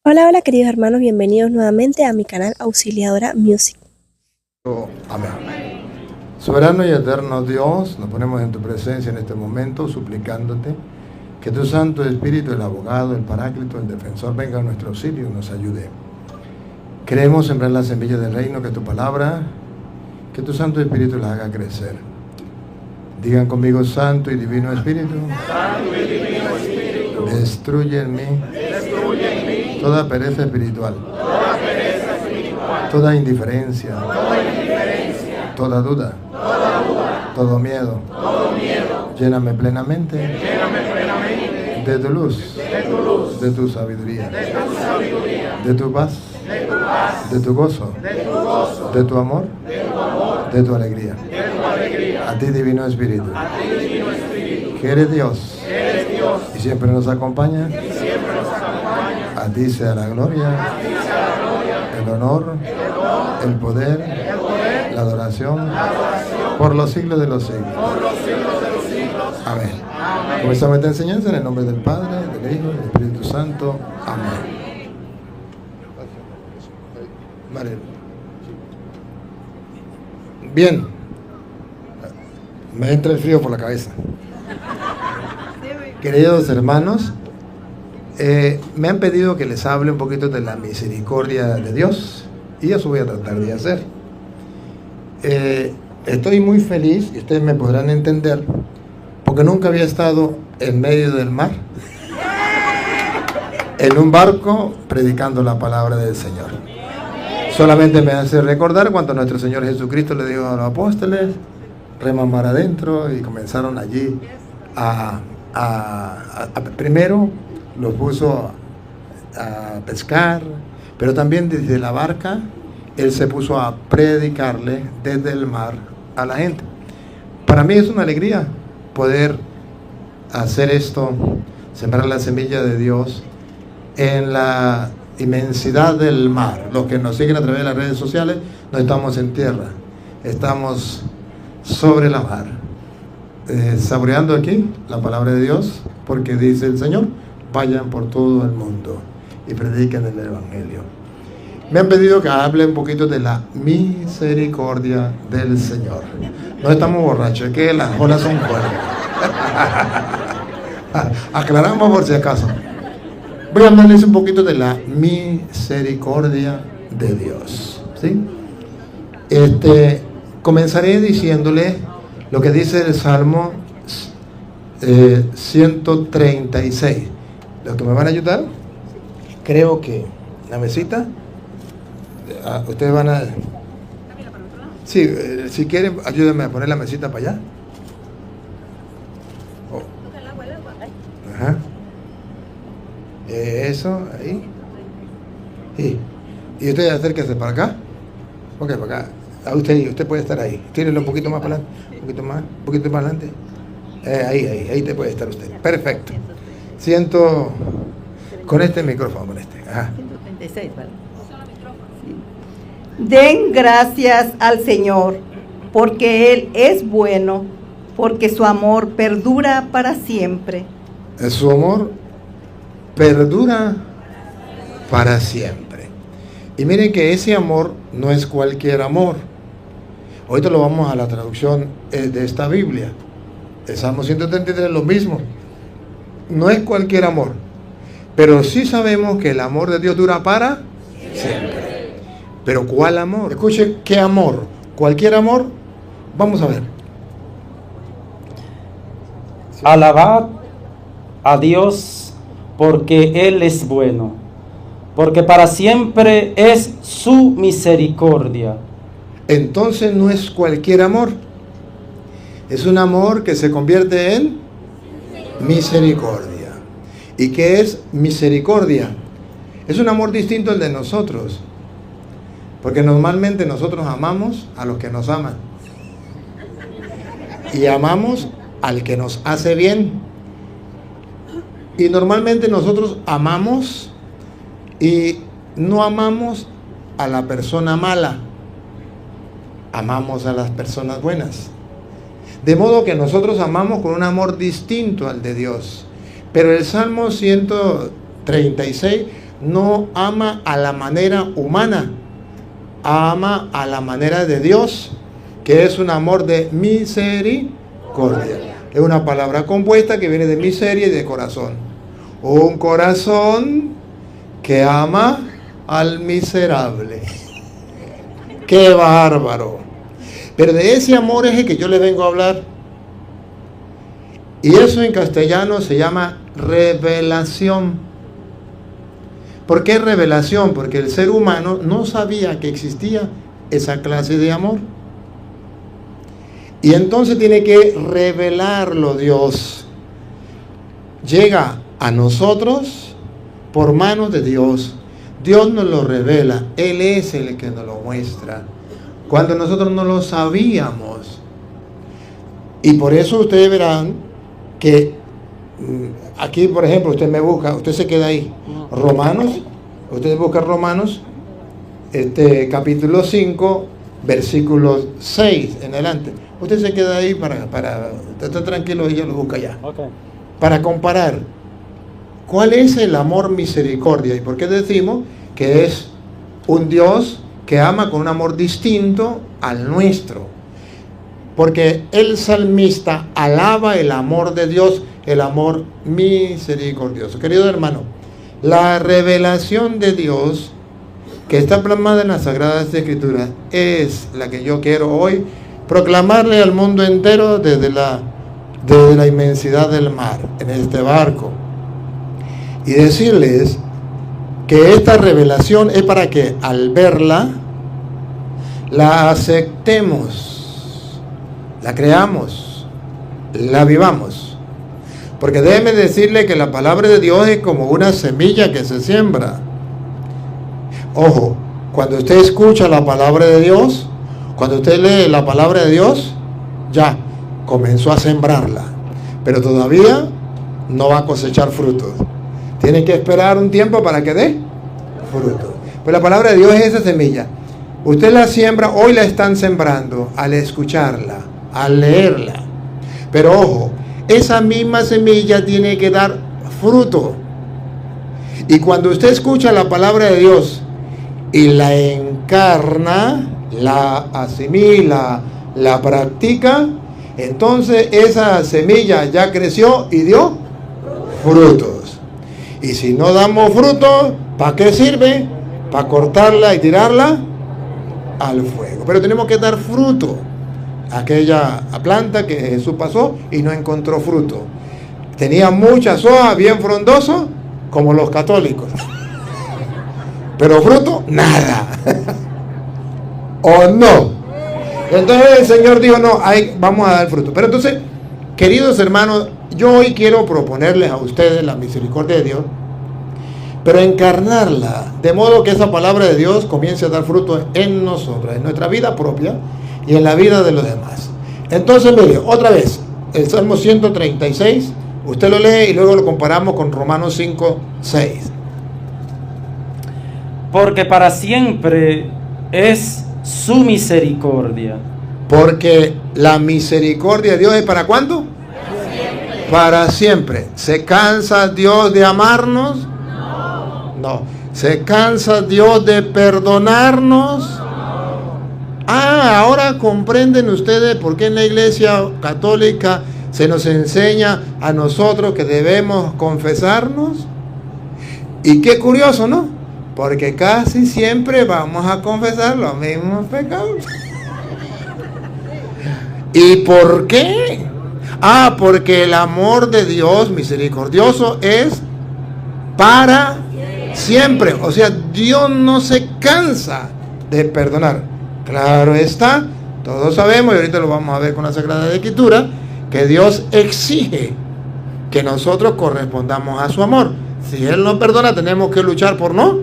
Hola, hola queridos hermanos, bienvenidos nuevamente a mi canal Auxiliadora Music. Amén. Soberano y eterno Dios, nos ponemos en tu presencia en este momento, suplicándote que tu Santo Espíritu, el abogado, el paráclito, el defensor, venga a nuestro auxilio y nos ayude. Queremos sembrar la semilla del reino, que tu palabra, que tu Santo Espíritu la haga crecer. Digan conmigo: Santo y Divino Espíritu, Santo y Divino Espíritu, destruye en mí toda pereza espiritual, toda indiferencia, toda duda, todo miedo. Lléname plenamente de tu luz, de tu sabiduría, de tu paz, de tu gozo, de tu amor, de tu alegría. A ti, Divino Espíritu, que eres Dios y siempre nos acompaña. A ti sea la gloria, el honor, el poder, la adoración, por los siglos de los siglos. Amén. Comenzamos esta enseñanza en el nombre del Padre, del Hijo y del Espíritu Santo. Amén. Vale. Bien. Me entra el frío por la cabeza. Queridos hermanos, me han pedido que les hable un poquito de la misericordia de Dios y eso voy a tratar de hacer. Estoy muy feliz, y ustedes me podrán entender, porque nunca había estado en medio del mar, en un barco, predicando la palabra del Señor. Solamente me hace recordar cuando nuestro Señor Jesucristo le dijo a los apóstoles: reman mar adentro, y comenzaron allí primero los puso a pescar, pero también desde la barca Él se puso a predicarle desde el mar a la gente. Para mí es una alegría poder hacer esto, sembrar la semilla de Dios en la inmensidad del mar. Los que nos siguen a través de las redes sociales, no estamos en tierra, estamos sobre la mar, saboreando aquí la palabra de Dios, porque dice el Señor: vayan por todo el mundo y prediquen el Evangelio. Me han pedido que hable un poquito de la misericordia del Señor. No estamos borrachos, es que las olas son fuertes. Aclaramos por si acaso. Voy a hablarles un poquito de la misericordia de Dios, ¿sí? Comenzaré diciéndole lo que dice el Salmo 136. Los que me van a ayudar, creo que la mesita, ustedes van a... Sí, si quieren, ayúdenme a poner la mesita para allá. Oh. Ajá. Eso, ahí. Sí. Y usted acérquese para acá. Ok, para acá. A usted puede estar ahí. Tírelo un poquito más para adelante. Un poquito más adelante. Ahí te puede estar usted. Perfecto. Siento con este micrófono, con este. Ajá. 136, ¿vale? Sí. Den gracias al Señor, porque Él es bueno, porque su amor perdura para siempre. Su amor perdura para siempre. Y miren que ese amor no es cualquier amor. Ahorita lo vamos a la traducción de esta Biblia. El Salmo 133 es lo mismo. No es cualquier amor, pero sí sabemos que el amor de Dios dura para siempre. Pero ¿cuál amor? Escuchen, ¿qué amor? ¿Cualquier amor? Vamos a ver. Alabad a Dios, porque Él es bueno, porque para siempre es su misericordia. Entonces no es cualquier amor. Es un amor que se convierte en misericordia. ¿Y qué es misericordia? Es un amor distinto al de nosotros, porque normalmente nosotros amamos a los que nos aman y amamos al que nos hace bien, y normalmente nosotros amamos y no amamos a la persona mala, amamos a las personas buenas. De modo que nosotros amamos con un amor distinto al de Dios. Pero el Salmo 136 no ama a la manera humana, ama a la manera de Dios, que es un amor de misericordia. Es una palabra compuesta que viene de miseria y de corazón. Un corazón que ama al miserable. ¡Qué bárbaro! Pero de ese amor es el que yo le vengo a hablar. Y eso en castellano se llama revelación. ¿Por qué revelación? Porque el ser humano no sabía que existía esa clase de amor. Y entonces tiene que revelarlo Dios. Llega a nosotros por manos de Dios. Dios nos lo revela. Él es el que nos lo muestra. Cuando nosotros no lo sabíamos. Y por eso ustedes verán que aquí, por ejemplo, usted me busca, usted se queda ahí. Romanos, usted busca Romanos, capítulo 5, versículo 6 en adelante. Usted se queda ahí para estar tranquilo y ya lo busca ya. Okay. Para comparar cuál es el amor misericordia y por qué decimos que es un Dios que ama con un amor distinto al nuestro. Porque el salmista alaba el amor de Dios, el amor misericordioso. Querido hermano, la revelación de Dios que está plasmada en las Sagradas Escrituras es la que yo quiero hoy proclamarle al mundo entero desde la inmensidad del mar, en este barco. Y decirles que esta revelación es para que al verla, la aceptemos, la creamos, la vivamos. Porque déjeme decirle que la palabra de Dios es como una semilla que se siembra. Ojo, cuando usted escucha la palabra de Dios, cuando usted lee la palabra de Dios, ya comenzó a sembrarla. Pero todavía no va a cosechar frutos. Tiene que esperar un tiempo para que dé frutos. Pues la palabra de Dios es esa semilla. Usted la siembra, hoy la están sembrando al escucharla, al leerla. Pero ojo, esa misma semilla tiene que dar fruto. Y cuando usted escucha la palabra de Dios y la encarna, la asimila, la practica, entonces esa semilla ya creció y dio frutos. Y si no damos frutos, ¿para qué sirve? Para cortarla y tirarla al fuego. Pero tenemos que dar fruto. Aquella planta que Jesús pasó y no encontró fruto. Tenía muchas hojas, bien frondoso, como los católicos. Pero fruto, nada. ¿O no? Entonces el Señor dijo, no, vamos a dar fruto. Pero entonces, queridos hermanos, yo hoy quiero proponerles a ustedes la misericordia de Dios, pero encarnarla, de modo que esa palabra de Dios comience a dar fruto en nosotros, en nuestra vida propia y en la vida de los demás. Entonces, mire, otra vez, el Salmo 136, usted lo lee y luego lo comparamos con Romanos 5, 6. Porque para siempre es su misericordia. Porque la misericordia de Dios es ¿para cuándo? Para siempre. ¿Se cansa Dios de amarnos? No. ¿Se cansa Dios de perdonarnos? Ahora comprenden ustedes por qué en la Iglesia Católica se nos enseña a nosotros que debemos confesarnos. Y qué curioso, ¿no? Porque casi siempre vamos a confesar los mismos pecados. ¿Y por qué? Porque el amor de Dios misericordioso es para siempre. O sea, Dios no se cansa de perdonar. Claro está, todos sabemos, y ahorita lo vamos a ver con la Sagrada Escritura, que Dios exige que nosotros correspondamos a su amor. Si Él no perdona, tenemos que luchar por no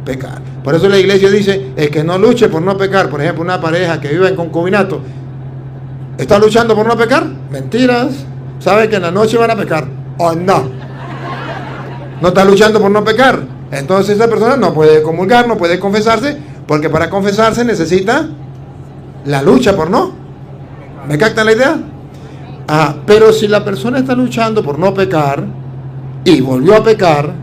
pecar. Por eso la iglesia dice, el que no luche por no pecar, por ejemplo, una pareja que vive en concubinato, ¿está luchando por no pecar? Mentiras. Sabe que en la noche van a pecar. ¿O no? No está luchando por no pecar. Entonces esa persona no puede comulgar, no puede confesarse, porque para confesarse necesita la lucha por no. ¿Me captan la idea? Pero si la persona está luchando por no pecar y volvió a pecar,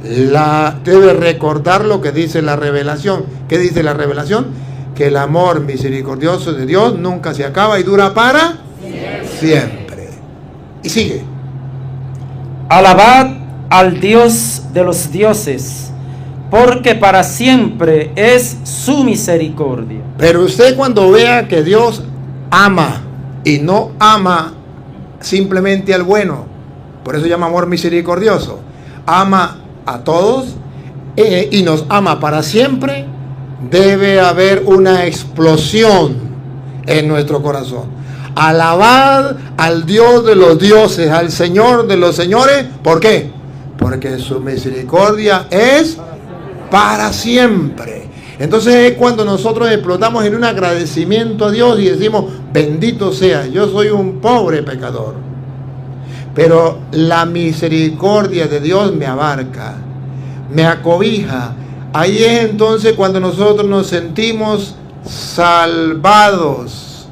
debe recordar lo que dice la revelación. ¿Qué dice la revelación? Que el amor misericordioso de Dios nunca se acaba y dura para siempre. Y sigue. Alabad al Dios de los dioses, porque para siempre es su misericordia. Pero usted, cuando vea que Dios ama y no ama simplemente al bueno, por eso se llama amor misericordioso, ama a todos y nos ama para siempre, debe haber una explosión en nuestro corazón. Alabad al Dios de los dioses, al Señor de los señores. ¿Por qué? Porque su misericordia es para siempre. Entonces es cuando nosotros explotamos en un agradecimiento a Dios y decimos: bendito sea, yo soy un pobre pecador, pero la misericordia de Dios me abarca, me acobija. Ahí es entonces cuando nosotros nos sentimos salvados,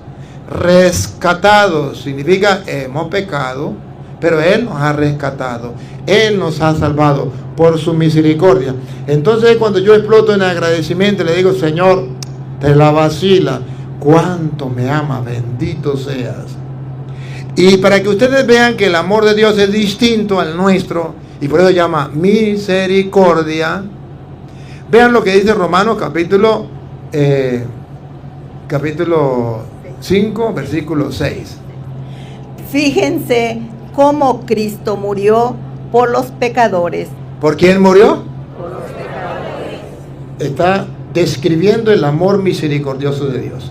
rescatados. Significa, hemos pecado, pero Él nos ha rescatado, Él nos ha salvado por su misericordia. Entonces cuando yo exploto en agradecimiento, le digo: Señor, te la vacila, cuánto me ama, bendito seas. Y para que ustedes vean que el amor de Dios es distinto al nuestro, y por eso se llama misericordia, vean lo que dice Romanos capítulo 5, versículo 6. Fíjense cómo Cristo murió por los pecadores. ¿Por quién murió? Por los pecadores. Está describiendo el amor misericordioso de Dios.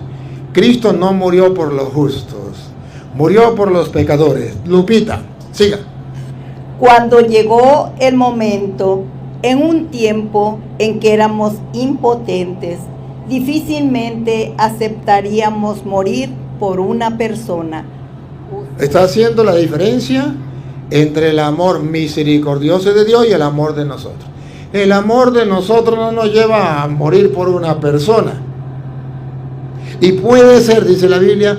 Cristo no murió por los justos, murió por los pecadores. Lupita, siga. Cuando llegó el momento, en un tiempo en que éramos impotentes, difícilmente aceptaríamos morir por una persona. Está haciendo la diferencia entre el amor misericordioso de Dios y el amor de nosotros. El amor de nosotros no nos lleva a morir por una persona. Y puede ser, dice la Biblia,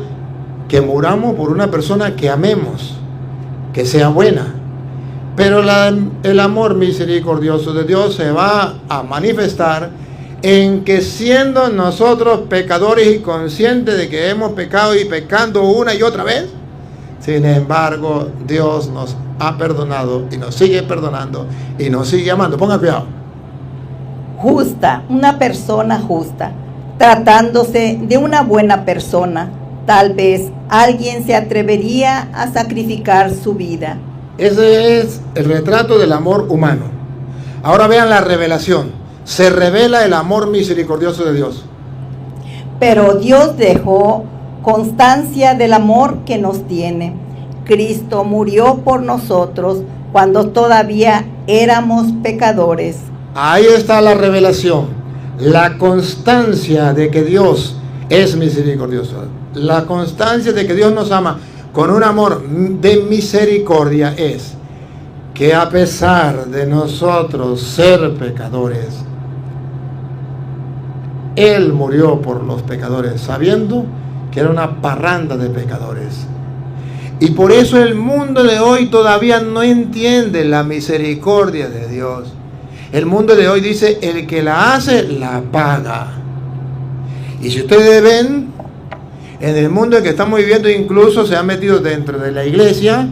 que muramos por una persona que amemos, que sea buena. Pero el amor misericordioso de Dios se va a manifestar en que, siendo nosotros pecadores y conscientes de que hemos pecado y pecando una y otra vez, sin embargo, Dios nos ha perdonado y nos sigue perdonando y nos sigue amando. Ponga cuidado. Justa, una persona justa, tratándose de una buena persona, tal vez alguien se atrevería a sacrificar su vida. Ese es el retrato del amor humano. Ahora vean la revelación. Se revela el amor misericordioso de Dios. Pero Dios dejó constancia del amor que nos tiene. Cristo murió por nosotros cuando todavía éramos pecadores. Ahí está la revelación, la constancia de que Dios es misericordioso, la constancia de que Dios nos ama con un amor de misericordia, es que a pesar de nosotros ser pecadores, Él murió por los pecadores, sabiendo que era una parranda de pecadores. Y por eso el mundo de hoy todavía no entiende la misericordia de Dios. El mundo de hoy dice: el que la hace, la paga. Y si ustedes ven, en el mundo en que estamos viviendo, incluso se ha metido dentro de la iglesia,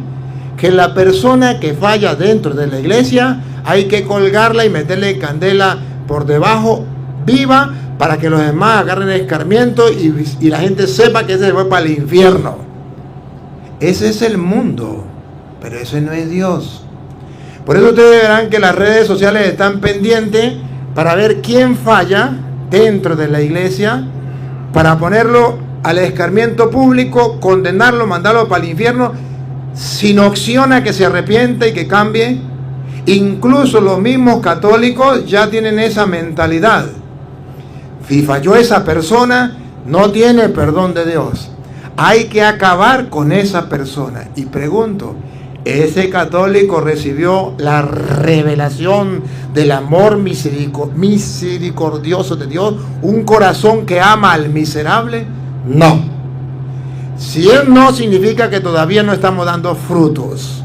que la persona que falla dentro de la iglesia hay que colgarla y meterle candela por debajo viva, para que los demás agarren escarmiento y la gente sepa que ese se fue para el infierno. Ese es el mundo, pero ese no es Dios. Por eso ustedes verán que las redes sociales están pendientes para ver quién falla dentro de la iglesia, para ponerlo al escarmiento público, condenarlo, mandarlo para el infierno, sin opción a que se arrepienta y que cambie. Incluso los mismos católicos ya tienen esa mentalidad. Si falló esa persona, no tiene perdón de Dios. Hay que acabar con esa persona. Y pregunto, ¿ese católico recibió la revelación del amor misericordioso de Dios? ¿Un corazón que ama al miserable? No. Si él no, significa que todavía no estamos dando frutos.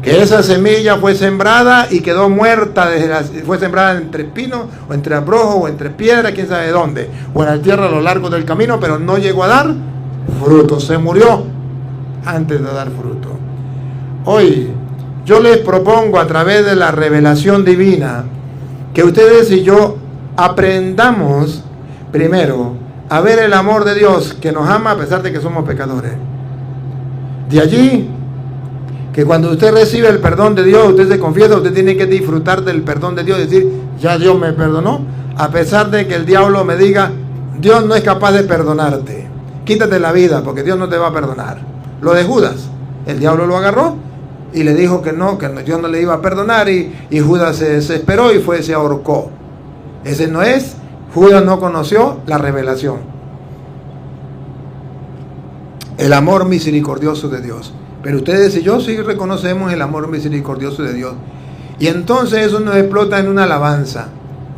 que esa semilla fue sembrada y quedó muerta, fue sembrada entre espinos, o entre abrojos, o entre piedras, quién sabe dónde, o en la tierra a lo largo del camino, pero no llegó a dar fruto, se murió antes de dar fruto. Hoy yo les propongo, a través de la revelación divina, que ustedes y yo aprendamos primero a ver el amor de Dios, que nos ama a pesar de que somos pecadores. De allí que cuando usted recibe el perdón de Dios, usted se confiesa, usted tiene que disfrutar del perdón de Dios, decir, ya Dios me perdonó, a pesar de que el diablo me diga, Dios no es capaz de perdonarte, quítate la vida porque Dios no te va a perdonar. Lo de Judas, el diablo lo agarró y le dijo que Dios no le iba a perdonar, y Judas se desesperó y se ahorcó. Ese no es, Judas no conoció la revelación, el amor misericordioso de Dios. Pero ustedes y yo sí reconocemos el amor misericordioso de Dios. Y entonces eso nos explota en una alabanza.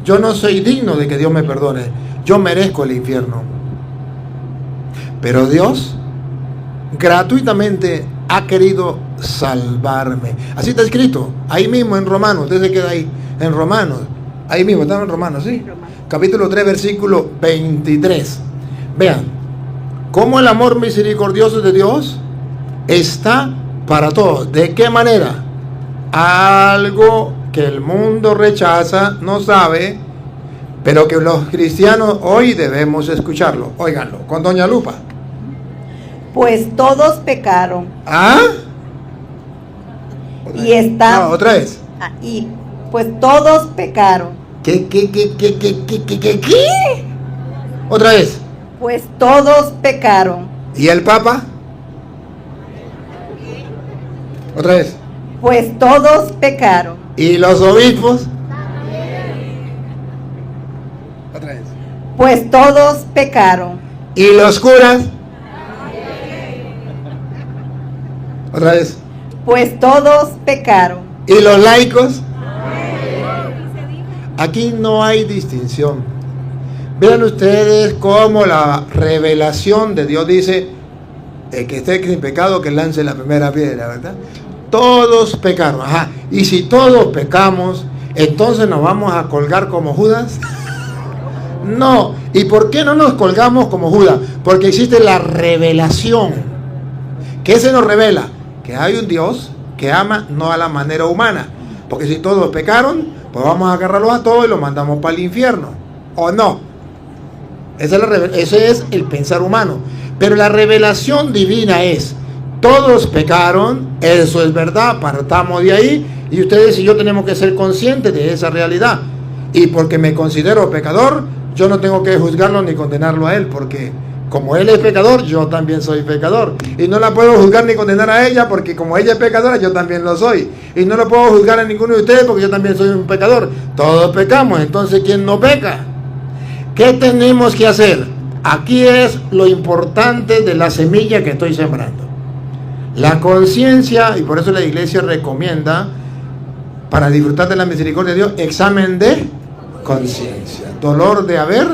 Yo no soy digno de que Dios me perdone. Yo merezco el infierno. Pero Dios gratuitamente ha querido salvarme. Así está escrito. Ahí mismo en Romanos. Usted se queda ahí. En Romanos. Ahí mismo. Estamos en Romanos, ¿sí? Capítulo 3, versículo 23. Vean. Cómo el amor misericordioso de Dios está para todos. ¿De qué manera? Algo que el mundo rechaza, no sabe, pero que los cristianos hoy debemos escucharlo. Óiganlo, con doña Lupa. Pues todos pecaron. ¿Ah? Y están... No, otra vez. Y pues todos pecaron. ¿Qué? Otra vez. Pues todos pecaron. ¿Y el Papa? Otra vez. Pues todos pecaron. ¿Y los obispos? Otra vez. Pues todos pecaron. ¿Y los curas? Otra vez. Pues todos pecaron. ¿Y los laicos? Aquí no hay distinción. Vean ustedes cómo la revelación de Dios dice, el que esté sin pecado que lance la primera piedra, ¿verdad? Todos pecaron. Ajá. Y si todos pecamos, entonces nos vamos a colgar como Judas. No. ¿Y por qué no nos colgamos como Judas? Porque existe la revelación. ¿Qué se nos revela? Que hay un Dios que ama no a la manera humana. Porque si todos pecaron, pues vamos a agarrarlos a todos y los mandamos para el infierno. ¿O no? Ese es el pensar humano. Pero la revelación divina es, todos pecaron, eso es verdad, partamos de ahí, y ustedes y yo tenemos que ser conscientes de esa realidad. Y porque me considero pecador, yo no tengo que juzgarlo ni condenarlo a él, porque como él es pecador, yo también soy pecador. Y no la puedo juzgar ni condenar a ella, porque como ella es pecadora, yo también lo soy. Y no lo puedo juzgar a ninguno de ustedes, porque yo también soy un pecador. Todos pecamos, entonces ¿quién no peca? ¿Qué tenemos que hacer? Aquí es lo importante de la semilla que estoy sembrando. La conciencia, y por eso la iglesia recomienda, para disfrutar de la misericordia de Dios, examen de conciencia. Dolor de haber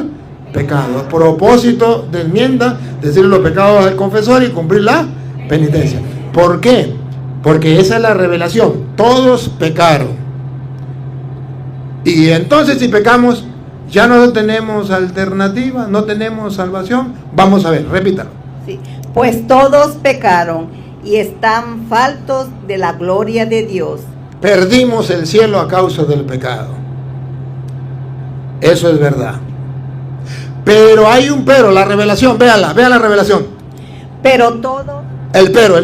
pecado. Propósito de enmienda, decir los pecados al confesor y cumplir la penitencia. ¿Por qué? Porque esa es la revelación. Todos pecaron. Y entonces si pecamos, ya no tenemos alternativa, no tenemos salvación. Vamos a ver, repítalo. Sí. Pues todos pecaron y están faltos de la gloria de Dios. Perdimos el cielo a causa del pecado. Eso es verdad. Pero hay un pero, la revelación, véanla, vean la revelación. Pero todo. El pero.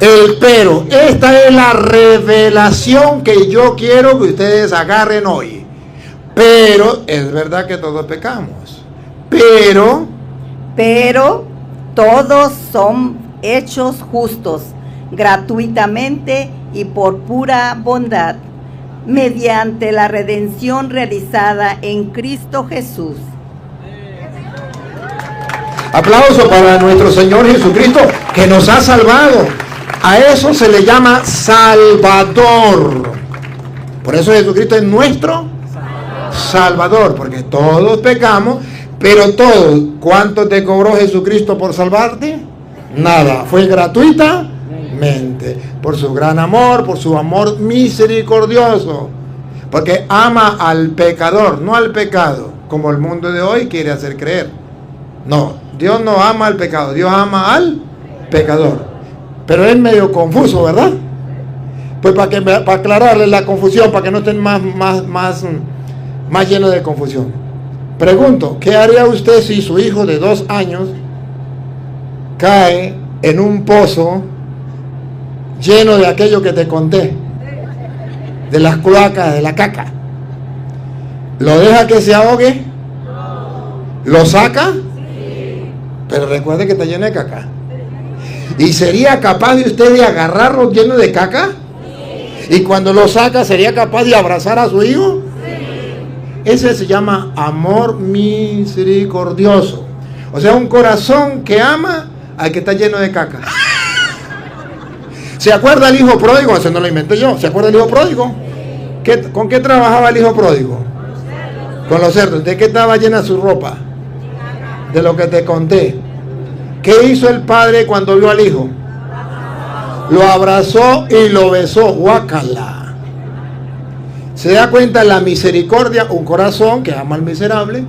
El pero, esta es la revelación que yo quiero que ustedes agarren hoy. Pero es verdad que todos pecamos. Pero todos son hechos justos, gratuitamente y por pura bondad, mediante la redención realizada en Cristo Jesús. Aplauso para nuestro Señor Jesucristo, que nos ha salvado. A eso se le llama Salvador. Por eso Jesucristo es nuestro Salvador, porque todos pecamos, pero todos. ¿Cuánto te cobró Jesucristo por salvarte? nada. Fue gratuitamente. Por su gran amor, por su amor misericordioso. Porque ama al pecador, no al pecado, como el mundo de hoy quiere hacer creer. No, Dios no ama al pecado, Dios ama al pecador. Pero es medio confuso, ¿verdad? Pues para aclararles la confusión, para que no estén más llenos de confusión. Pregunto, ¿qué haría usted si su hijo de 2 años cae en un pozo lleno de aquello que te conté? De las cloacas, de la caca. ¿Lo deja que se ahogue? ¿Lo saca? Pero recuerde que está lleno de caca. ¿Y sería capaz de usted de agarrarlo lleno de caca? Y cuando lo saca, ¿sería capaz de abrazar a su hijo? Ese se llama amor misericordioso. O sea, un corazón que ama al que está lleno de caca. ¿Se acuerda el hijo pródigo? Eso no lo inventé yo. ¿Se acuerda el hijo pródigo? ¿Con qué trabajaba el hijo pródigo? Con los cerdos. ¿De qué estaba llena su ropa? De lo que te conté. ¿Qué hizo el padre cuando vio al hijo? Lo abrazó y lo besó. Guácala. ¿Se da cuenta la misericordia? Un corazón que ama al miserable.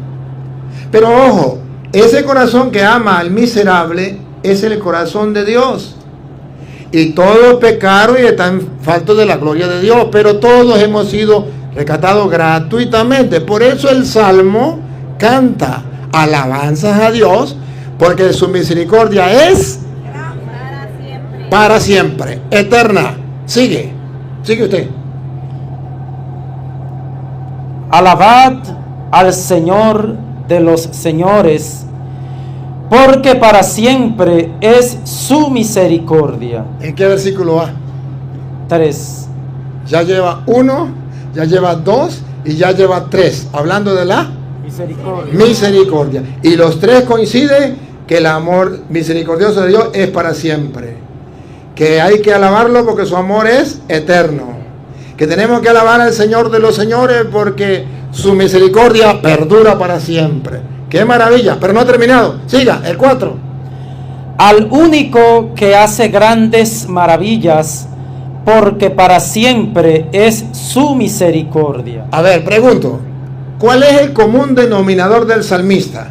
Pero ojo, ese corazón que ama al miserable es el corazón de Dios. Y todos pecaron y están faltos de la gloria de Dios, pero todos hemos sido rescatados gratuitamente. Por eso el Salmo canta alabanzas a Dios, porque su misericordia es para siempre, eterna. Sigue usted. Alabad al Señor de los señores, porque para siempre es su misericordia. ¿En qué versículo va? 3. Ya lleva 1, ya lleva 2 y ya lleva 3. Hablando de la misericordia. Y los 3 coinciden que el amor misericordioso de Dios es para siempre. Que hay que alabarlo porque su amor es eterno. Que tenemos que alabar al Señor de los señores porque su misericordia perdura para siempre. ¡Qué maravilla! Pero no ha terminado. Siga, el 4. Al único que hace grandes maravillas, porque para siempre es su misericordia. A ver, pregunto, ¿cuál es el común denominador del salmista?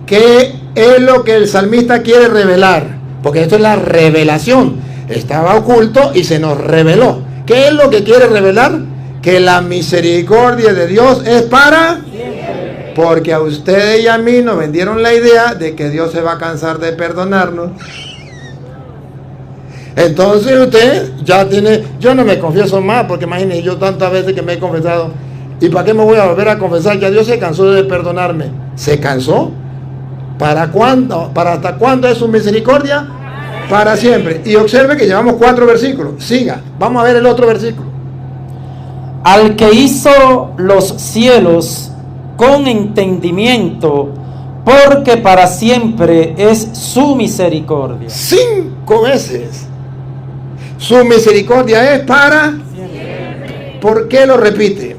¿Qué es lo que el salmista quiere revelar? Porque esto es la revelación. Estaba oculto y se nos reveló. ¿Qué es lo que quiere revelar? Que la misericordia de Dios es para siempre. Porque a usted y a mí nos vendieron la idea de que Dios se va a cansar de perdonarnos. Entonces usted ya tiene, yo no me confieso más, porque imagínense, yo tantas veces que me he confesado, ¿y para qué me voy a volver a confesar? Ya Dios se cansó de perdonarme. ¿Se cansó? ¿Para cuándo? ¿Para hasta cuándo es su misericordia? Para siempre. Y observe que llevamos 4 versículos. Siga, vamos a ver el otro versículo. Al que hizo los cielos con entendimiento, porque para siempre es su misericordia. 5 veces. Su misericordia es para siempre. ¿Por qué lo repite?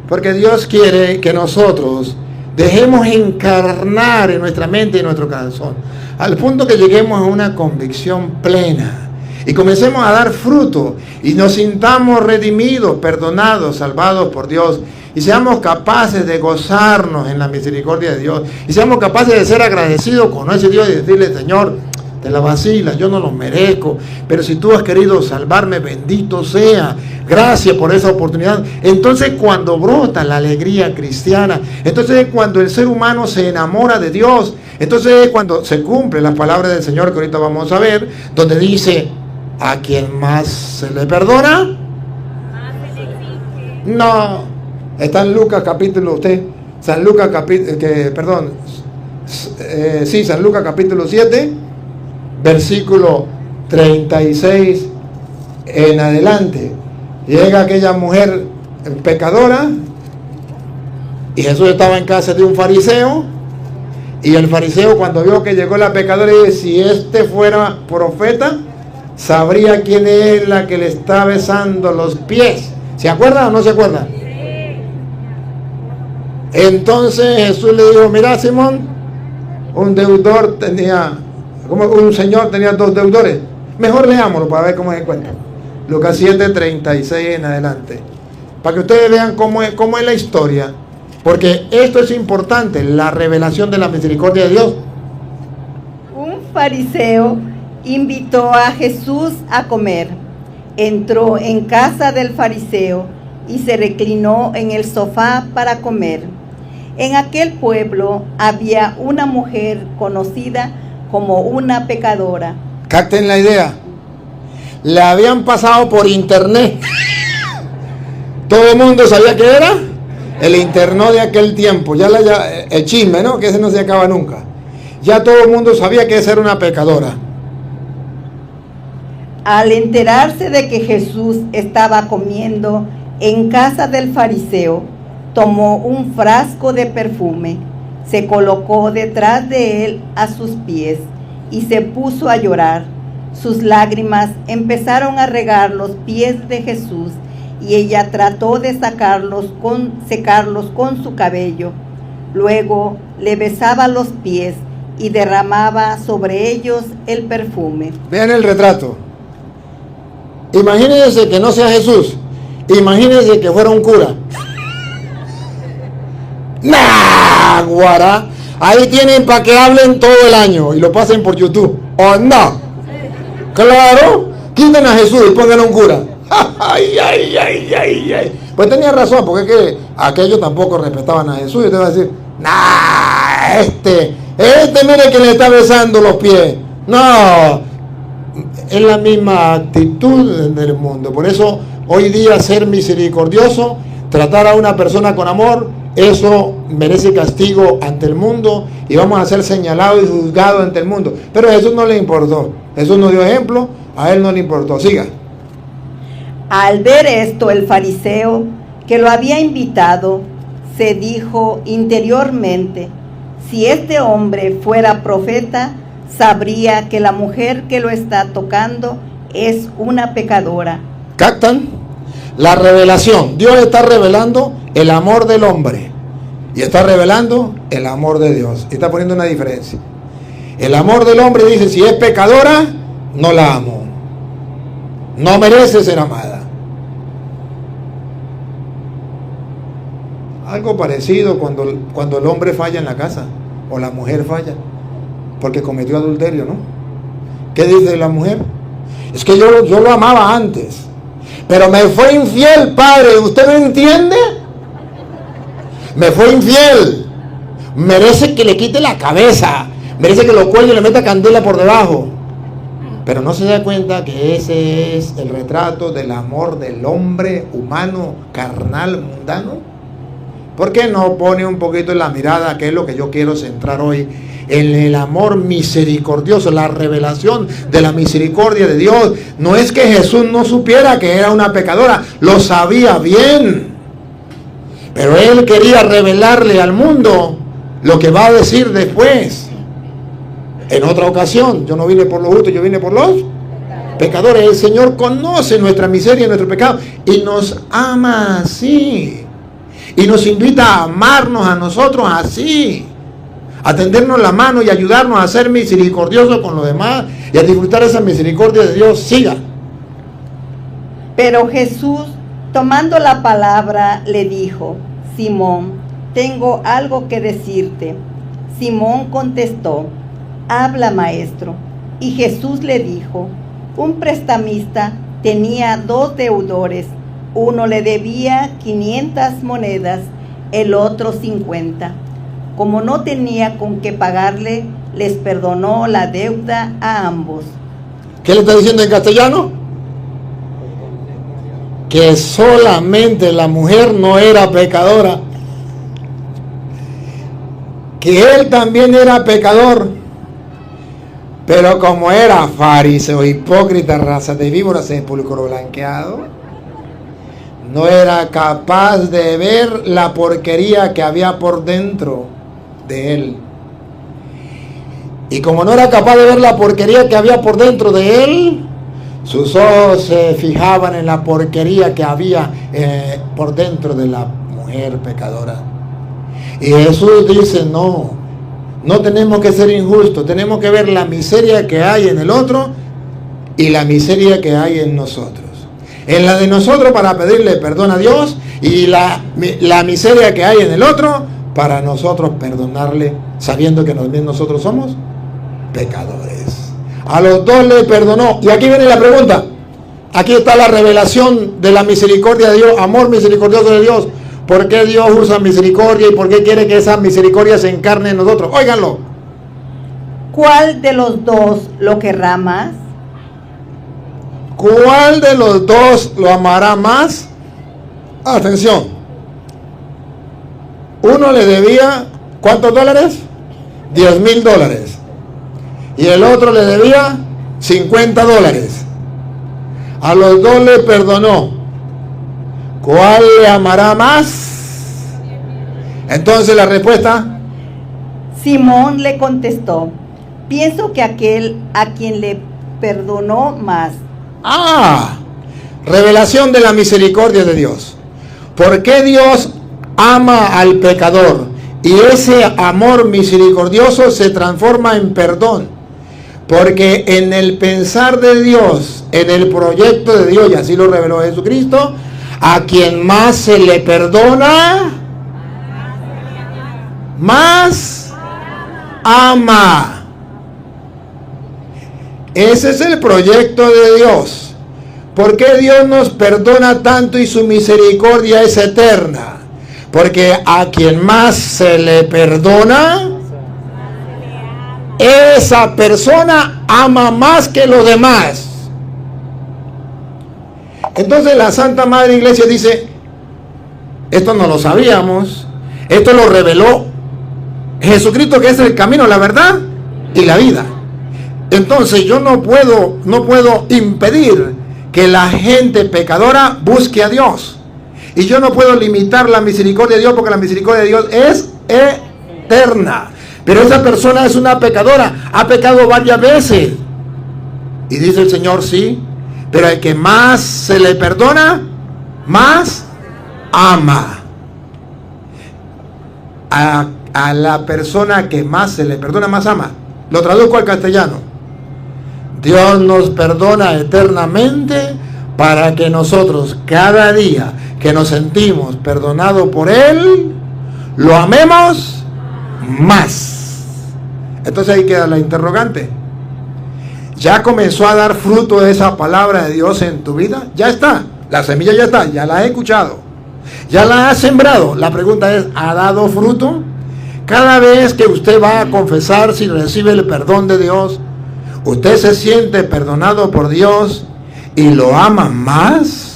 Porque Dios quiere que nosotros dejemos encarnar en nuestra mente y en nuestro corazón, al punto que lleguemos a una convicción plena y comencemos a dar fruto y nos sintamos redimidos, perdonados, salvados por Dios, y seamos capaces de gozarnos en la misericordia de Dios, y seamos capaces de ser agradecidos con ese Dios y decirle: Señor, te la vacilas, yo no lo merezco, pero si tú has querido salvarme, bendito sea, gracias por esa oportunidad. Entonces, cuando brota la alegría cristiana, entonces cuando el ser humano se enamora de Dios, entonces cuando se cumple la palabra del Señor, que ahorita vamos a ver, donde dice: a quien más se le perdona, más se le exige. No, está en Lucas capítulo, San Lucas capítulo 7, versículo 36 en adelante. Llega aquella mujer pecadora y Jesús estaba en casa de un fariseo, y el fariseo, cuando vio que llegó la pecadora, dice: si este fuera profeta, sabría quién es la que le está besando los pies. ¿Se acuerda o no se acuerda? Entonces Jesús le dijo: mira, Simón, un deudor tenía Como un señor tenía 2 deudores. Mejor leámoslo para ver cómo se encuentra. Lucas 7:36 en adelante. Para que ustedes vean cómo es la historia. Porque esto es importante, la revelación de la misericordia de Dios. Un fariseo invitó a Jesús a comer. Entró en casa del fariseo y se reclinó en el sofá para comer. En aquel pueblo había una mujer conocida como una pecadora. Capten la idea. Le habían pasado por internet. Todo el mundo sabía que era el internet de aquel tiempo. El chisme, ¿no? Que ese no se acaba nunca. Ya todo el mundo sabía que esa era una pecadora. Al enterarse de que Jesús estaba comiendo en casa del fariseo, tomó un frasco de perfume, se colocó detrás de él a sus pies y se puso a llorar. Sus lágrimas empezaron a regar los pies de Jesús y ella trató de secarlos con su cabello. Luego le besaba los pies y derramaba sobre ellos el perfume. Vean el retrato. Imagínense que no sea Jesús. Imagínense que fuera un cura. ¡Nah, guará! Ahí tienen para que hablen todo el año y lo pasen por YouTube. ¿O no? Claro. Quiten a Jesús y pongan a un cura. Ay, ay, ay, ay, ay. Pues tenía razón, porque es que aquellos tampoco respetaban a Jesús. Y te va a decir, nah, este mire que le está besando los pies. No, es la misma actitud del mundo. Por eso hoy día ser misericordioso, tratar a una persona con amor, eso merece castigo ante el mundo y vamos a ser señalados y juzgados ante el mundo. Pero a Jesús no le importó. Jesús nos dio ejemplo, a él no le importó. Siga. Al ver esto, el fariseo que lo había invitado se dijo interiormente: si este hombre fuera profeta, sabría que la mujer que lo está tocando es una pecadora. ¿Captan? La revelación. Dios está revelando el amor del hombre y está revelando el amor de Dios. Y está poniendo una diferencia. El amor del hombre dice: si es pecadora, no la amo. No merece ser amada. Algo parecido cuando el hombre falla en la casa o la mujer falla porque cometió adulterio, ¿no? ¿Qué dice la mujer? Es que yo lo amaba antes, pero me fue infiel, padre. ¿Usted no entiende? Me fue infiel. Merece que le quite la cabeza. Merece que lo cuelgue y le meta candela por debajo. Pero no se da cuenta que ese es el retrato del amor del hombre humano, carnal, mundano. ¿Por qué no pone un poquito en la mirada, que es lo que yo quiero centrar hoy, en el amor misericordioso, la revelación de la misericordia de Dios? No es que Jesús no supiera que era una pecadora, lo sabía bien, pero él quería revelarle al mundo lo que va a decir después. En otra ocasión, yo no vine por los justos, yo vine por los pecadores. El Señor conoce nuestra miseria y nuestro pecado y nos ama así. Y nos invita a amarnos a nosotros así, a tendernos la mano y ayudarnos a ser misericordiosos con los demás y a disfrutar esa misericordia de Dios. Siga. Pero Jesús, tomando la palabra, le dijo: Simón, tengo algo que decirte. Simón contestó: habla, maestro. Y Jesús le dijo: un prestamista tenía 2 deudores. Uno le debía 500 monedas, el otro 50. Como no tenía con qué pagarle, les perdonó la deuda a ambos. ¿Qué le está diciendo en castellano? Que solamente la mujer no era pecadora, que él también era pecador, pero como era fariseo, hipócrita, raza de víbora, sepulcro blanqueado, no era capaz de ver la porquería que había por dentro de él. Y como no era capaz de ver la porquería que había por dentro de él, sus ojos se fijaban en la porquería que había por dentro de la mujer pecadora. Y Jesús dice: no, no tenemos que ser injustos, tenemos que ver la miseria que hay en el otro y la miseria que hay en nosotros. En la de nosotros para pedirle perdón a Dios y la miseria que hay en el otro para nosotros perdonarle, sabiendo que también nosotros somos pecadores. A los dos le perdonó. Y aquí viene la pregunta. Aquí está la revelación de la misericordia de Dios, amor misericordioso de Dios. ¿Por qué Dios usa misericordia y por qué quiere que esa misericordia se encarne en nosotros? Óiganlo. ¿Cuál de los dos lo querrá más? ¿Cuál de los dos lo amará más? Atención. Uno le debía, ¿cuántos dólares? $10,000. Y el otro le debía $50. A los dos le perdonó. ¿Cuál le amará más? Entonces la respuesta. Simón le contestó, pienso que aquel a quien le perdonó más. Revelación de la misericordia de Dios. ¿Por qué Dios ama al pecador? Y ese amor misericordioso se transforma en perdón. Porque en el pensar de Dios, en el proyecto de Dios, y así lo reveló Jesucristo, a quien más se le perdona, más ama. Ese es el proyecto de Dios. ¿Por qué Dios nos perdona tanto y su misericordia es eterna? Porque a quien más se le perdona, esa persona ama más que los demás. Entonces la Santa Madre Iglesia dice, esto no lo sabíamos, esto lo reveló Jesucristo, que es el camino, la verdad y la vida. Entonces yo no puedo impedir que la gente pecadora busque a Dios. Y yo no puedo limitar la misericordia de Dios, porque la misericordia de Dios es eterna. Pero esa persona es una pecadora, ha pecado varias veces. Y dice el Señor, sí, pero al que más se le perdona, más ama. A la persona que más se le perdona, más ama. Lo traduzco al castellano. Dios nos perdona eternamente para que nosotros cada día que nos sentimos perdonados por Él, lo amemos más. Entonces ahí queda la interrogante. ¿Ya comenzó a dar fruto esa palabra de Dios en tu vida? Ya está, la semilla ya está, ya la he escuchado, ya la has sembrado. La pregunta es, ¿ha dado fruto? Cada vez que usted va a confesar, si recibe el perdón de Dios, ¿usted se siente perdonado por Dios y lo ama más?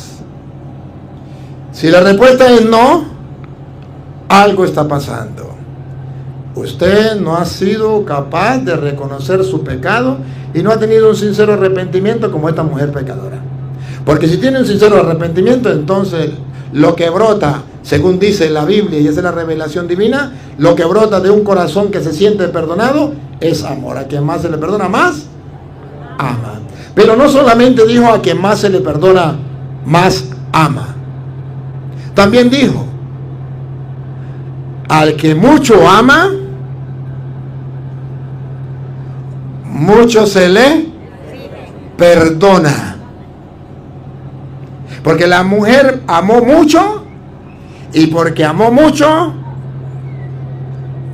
Si la respuesta es no, algo está pasando. Usted no ha sido capaz de reconocer su pecado y no ha tenido un sincero arrepentimiento como esta mujer pecadora. Porque si tiene un sincero arrepentimiento, entonces lo que brota, según dice la Biblia, y esa es la revelación divina, lo que brota de un corazón que se siente perdonado es amor. A quien más se le perdona, más ama. Pero no solamente dijo a quien más se le perdona, más ama. También dijo, al que mucho ama, mucho se le perdona. Porque la mujer amó mucho, y porque amó mucho,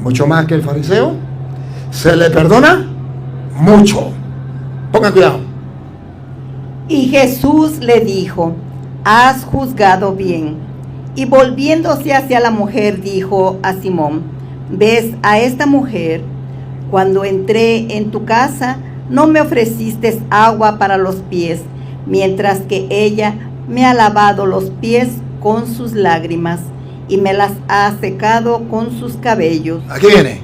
mucho más que el fariseo, se le perdona mucho. Pongan cuidado. Y Jesús le dijo, has juzgado bien. Y volviéndose hacia la mujer, dijo a Simón, ¿ves a esta mujer? Cuando entré en tu casa, no me ofreciste agua para los pies, mientras que ella me ha lavado los pies con sus lágrimas y me las ha secado con sus cabellos. Aquí viene.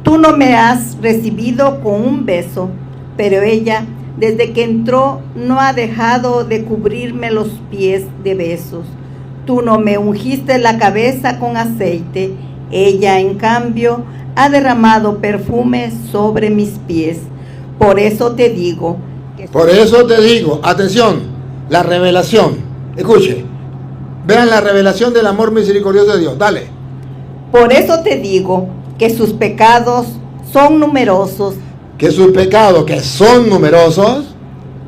Tú no me has recibido con un beso, pero ella, desde que entró, no ha dejado de cubrirme los pies de besos. Tú no me ungiste la cabeza con aceite, ella, en cambio, ha derramado perfume sobre mis pies. Por eso te digo, atención, la revelación. Escuche, vean la revelación del amor misericordioso de Dios. Dale. Por eso te digo que sus pecados son numerosos, que sus pecados, que son numerosos,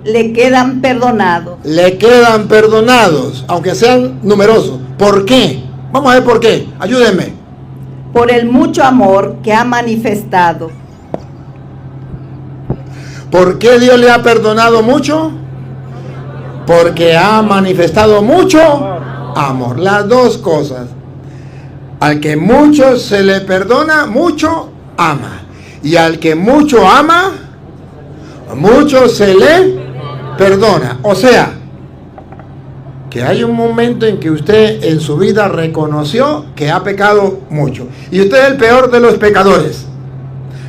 le quedan perdonados. le quedan perdonados, aunque sean numerosos. ¿Por qué? Vamos a ver por qué. Ayúdenme. Por el mucho amor que ha manifestado. ¿Por qué Dios le ha perdonado mucho? Porque ha manifestado mucho amor. Las dos cosas. Al que mucho se le perdona, mucho ama. Y al que mucho ama, mucho se le perdona. O sea, que hay un momento en que usted en su vida reconoció que ha pecado mucho. Y usted es el peor de los pecadores.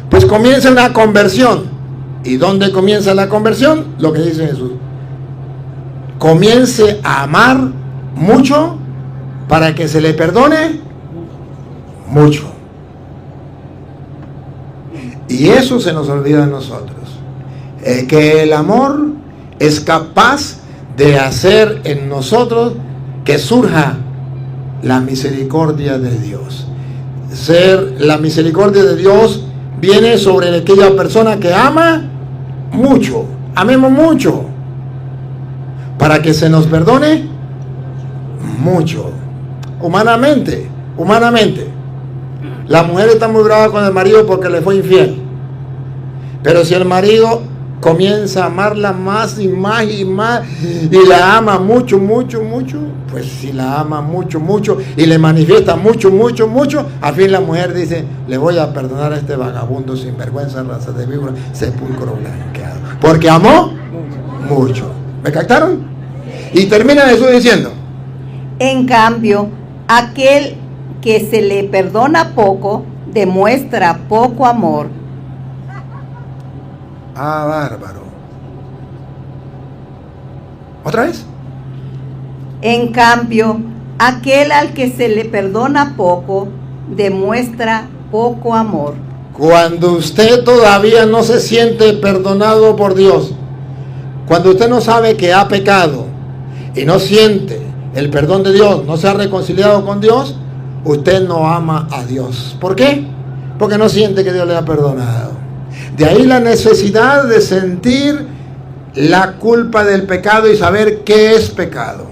Pues comienza una conversión. ¿Y dónde comienza la conversión? Lo que dice Jesús. Comience a amar mucho para que se le perdone mucho. Y eso se nos olvida a nosotros. Que el amor es capaz de hacer en nosotros que surja la misericordia de Dios. La misericordia de Dios viene sobre aquella persona que ama mucho. Amemos mucho para que se nos perdone mucho. Humanamente, la mujer está muy brava con el marido porque le fue infiel. Pero si el marido comienza a amarla más y más y más y la ama mucho, pues si la ama mucho y le manifiesta mucho, al fin la mujer dice: le voy a perdonar a este vagabundo sinvergüenza, raza de víbora, sepulcro blanqueado, porque amó mucho. ¿Me captaron? Y termina Jesús diciendo: En cambio, aquel que se le perdona poco, demuestra poco amor. Ah, bárbaro. ¿Otra vez? En cambio, aquel al que se le perdona poco, demuestra poco amor. Cuando usted todavía no se siente perdonado por Dios, cuando usted no sabe que ha pecado y no siente el perdón de Dios, no se ha reconciliado con Dios, usted no ama a Dios. ¿Por qué? Porque no siente que Dios le ha perdonado. De ahí la necesidad de sentir la culpa del pecado y saber qué es pecado,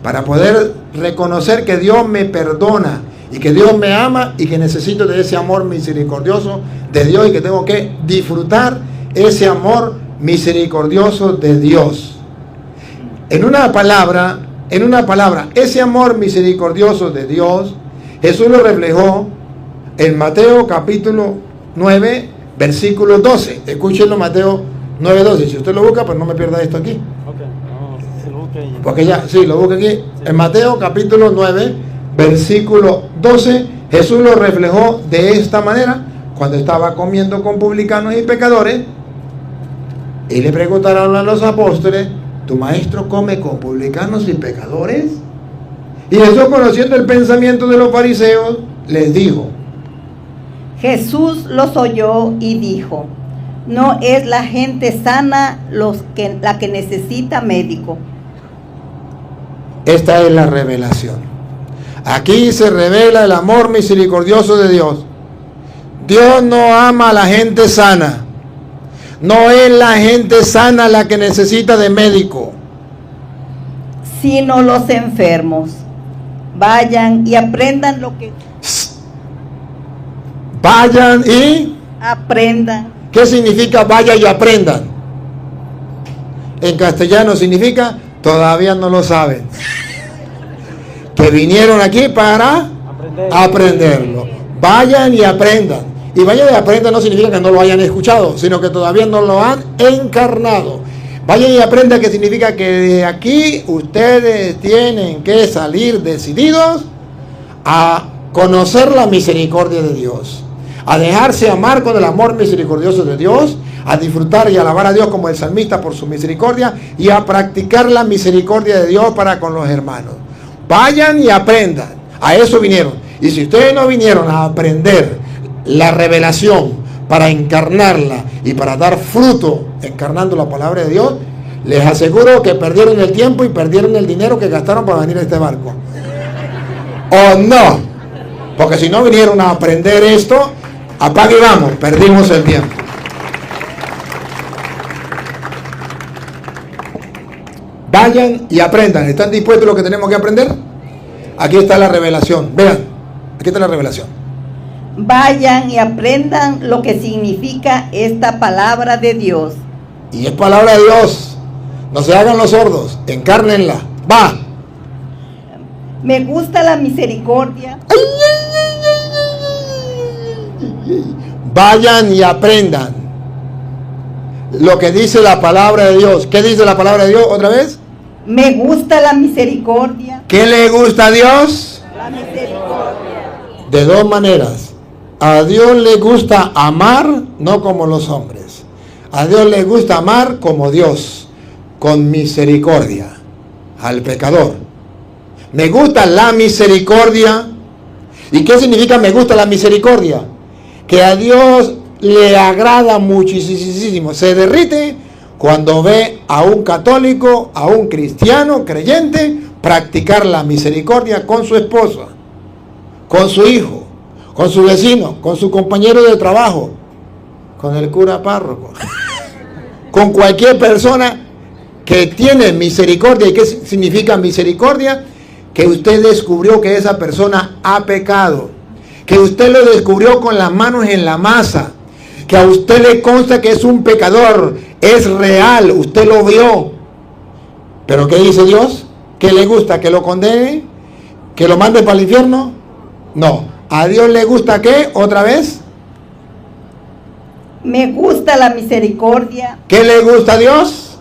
para poder reconocer que Dios me perdona y que Dios me ama y que necesito de ese amor misericordioso de Dios y que tengo que disfrutar ese amor misericordioso de Dios. En una palabra, ese amor misericordioso de Dios, Jesús lo reflejó en Mateo capítulo 9, versículo 12. Escúchenlo, Mateo 9:12. Si usted lo busca, pues no me pierda esto aquí. Porque ya, sí, lo busca aquí. En Mateo capítulo 9, versículo 12, Jesús lo reflejó de esta manera cuando estaba comiendo con publicanos y pecadores. Y le preguntaron a los apóstoles: ¿tu maestro come con publicanos y pecadores? Y Jesús, conociendo el pensamiento de los fariseos, les dijo: Jesús los oyó y dijo: no es la gente sana la que necesita médico. Esta es la revelación. Aquí se revela el amor misericordioso de Dios. Dios no ama a la gente sana. No es la gente sana la que necesita de médico, sino los enfermos. Vayan y aprendan lo que... Vayan y aprendan. ¿Qué significa vayan y aprendan? En castellano significa todavía no lo saben. Que vinieron aquí para aprenderlo. Vayan y aprendan. Y vayan y aprendan no significa que no lo hayan escuchado, sino que todavía no lo han encarnado. Vayan y aprendan que significa que de aquí ustedes tienen que salir decididos a conocer la misericordia de Dios, a dejarse amar con el amor misericordioso de Dios, a disfrutar y alabar a Dios como el salmista por su misericordia y a practicar la misericordia de Dios para con los hermanos. Vayan y aprendan. A eso vinieron. Y si ustedes no vinieron a aprender la revelación para encarnarla y para dar fruto encarnando la palabra de Dios, les aseguro que perdieron el tiempo y perdieron el dinero que gastaron para venir a este barco. ¿O no? Porque si no vinieron a aprender esto, apague y vamos, perdimos el tiempo. Vayan y aprendan. ¿Están dispuestos a lo que tenemos que aprender? Aquí está la revelación. Vean, aquí está la revelación. Vayan y aprendan lo que significa esta palabra de Dios. Y es palabra de Dios. No se hagan los sordos, encárnenla. Va. Me gusta la misericordia. Vayan y aprendan lo que dice la palabra de Dios. ¿Qué dice la palabra de Dios otra vez? Me gusta la misericordia. ¿Qué le gusta a Dios? La misericordia. De dos maneras. A Dios le gusta amar, no como los hombres. A Dios le gusta amar como Dios, con misericordia al pecador. Me gusta la misericordia. ¿Y qué significa me gusta la misericordia? Que a Dios le agrada muchísimo, se derrite cuando ve a un católico, a un cristiano creyente practicar la misericordia con su esposa, con su hijo, con su vecino, con su compañero de trabajo, con el cura párroco, con cualquier persona que tiene misericordia. ¿Y qué significa misericordia? Que usted descubrió que esa persona ha pecado, que usted lo descubrió con las manos en la masa, que a usted le consta que es un pecador, es real, usted lo vio. ¿Pero qué dice Dios? ¿Qué le gusta? ¿Que lo condene? ¿Que lo mande para el infierno? No. ¿A Dios le gusta qué? ¿Otra vez? Me gusta la misericordia. ¿Qué le gusta a Dios?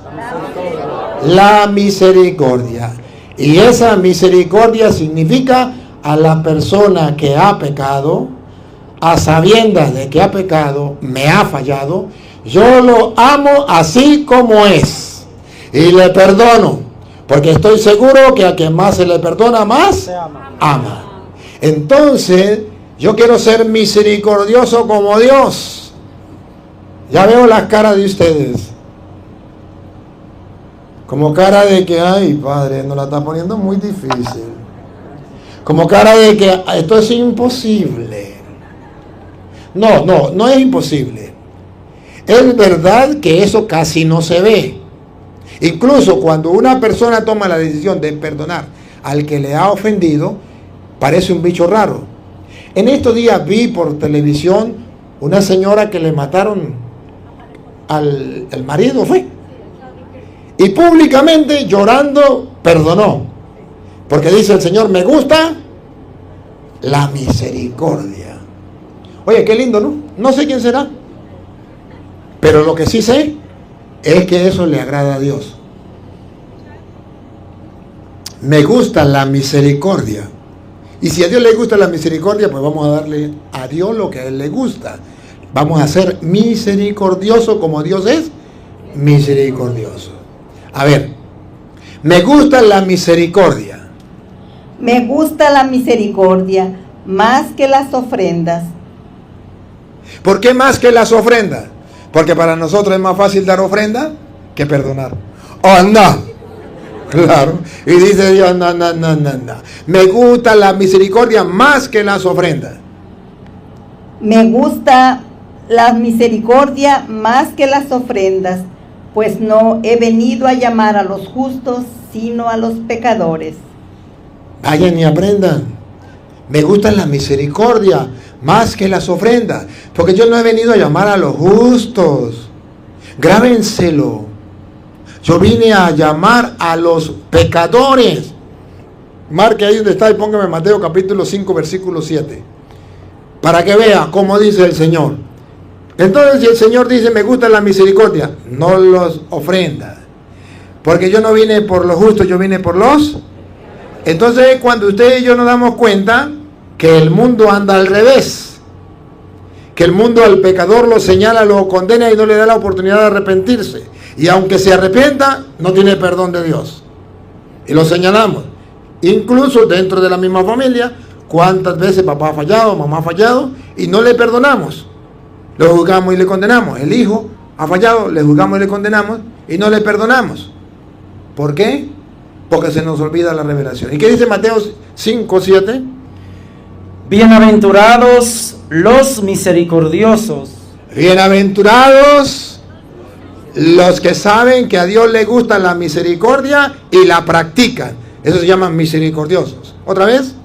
La misericordia. Y esa misericordia significa a la persona que ha pecado, a sabiendas de que ha pecado, me ha fallado, yo lo amo así como es y le perdono, porque estoy seguro que a quien más se le perdona, más ama. Entonces, yo quiero ser misericordioso como Dios. Ya veo las caras de ustedes, como cara de que, ay Padre, nos la está poniendo muy difícil, como cara de que esto es imposible. No es imposible. Es verdad que eso casi no se ve. Incluso cuando una persona toma la decisión de perdonar al que le ha ofendido, parece un bicho raro. En estos días vi por televisión una señora que le mataron al marido, fue. Y públicamente, llorando, perdonó. Porque dice el Señor, me gusta la misericordia. Oye, qué lindo, ¿no? No sé quién será. Pero lo que sí sé es que eso le agrada a Dios. Me gusta la misericordia. Y si a Dios le gusta la misericordia, pues vamos a darle a Dios lo que a Él le gusta. Vamos a ser misericordioso como Dios es misericordioso. A ver, me gusta la misericordia. Me gusta la misericordia más que las ofrendas. ¿Por qué más que las ofrendas? Porque para nosotros es más fácil dar ofrenda que perdonar. ¡Oh, no! Claro. Y dice Dios, no. Me gusta la misericordia más que las ofrendas. Me gusta la misericordia más que las ofrendas, pues no he venido a llamar a los justos, sino a los pecadores. Vayan y aprendan. Me gusta la misericordia más que las ofrendas, porque yo no he venido a llamar a los justos. Grábenselo. Yo vine a llamar a los pecadores. Marque ahí donde está y póngame Mateo capítulo 5 versículo 7, para que vea cómo dice el Señor. Entonces, si el Señor dice me gusta la misericordia, no los ofrendas, porque yo no vine por los justos, yo vine por los. Entonces, cuando usted y yo nos damos cuenta que el mundo anda al revés, que el mundo al pecador lo señala, lo condena y no le da la oportunidad de arrepentirse, y aunque se arrepienta, no tiene perdón de Dios, y lo señalamos. Incluso dentro de la misma familia, cuántas veces papá ha fallado, mamá ha fallado, y no le perdonamos, lo juzgamos y le condenamos. El hijo ha fallado, le juzgamos y le condenamos, y no le perdonamos. ¿Por qué? Porque se nos olvida la revelación. ¿Y qué dice Mateo 5:7? Bienaventurados los misericordiosos, Bienaventurados los que saben que a Dios le gusta la misericordia y la practican. Eso se llaman misericordiosos. ¿Otra vez?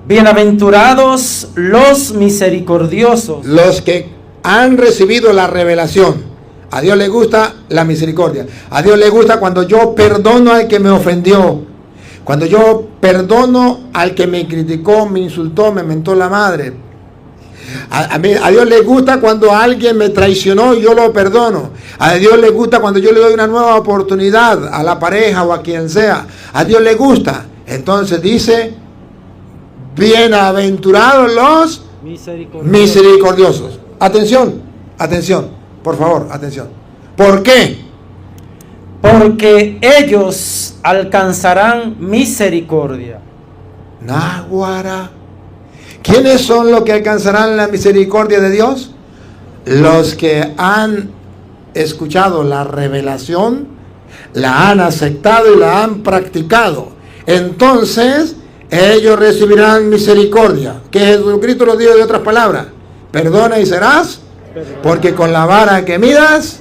bienaventurados los misericordiosos, Los que han recibido la revelación. A Dios le gusta la misericordia. A Dios le gusta cuando yo perdono al que me ofendió. Cuando yo perdono al que me criticó, me insultó, me mentó la madre. A Dios le gusta cuando alguien me traicionó y yo lo perdono. A Dios le gusta cuando yo le doy una nueva oportunidad a la pareja o a quien sea. A Dios le gusta. Entonces dice, bienaventurados los misericordiosos. Atención, atención, por favor, atención. ¿Por qué? porque ellos alcanzarán misericordia. Náguara. ¿Quiénes son los que alcanzarán la misericordia de Dios? Los que han escuchado la revelación, la han aceptado y la han practicado. Entonces, ellos recibirán misericordia. Que Jesucristo lo dijo de otras palabras. Perdona y serás, porque con la vara que midas,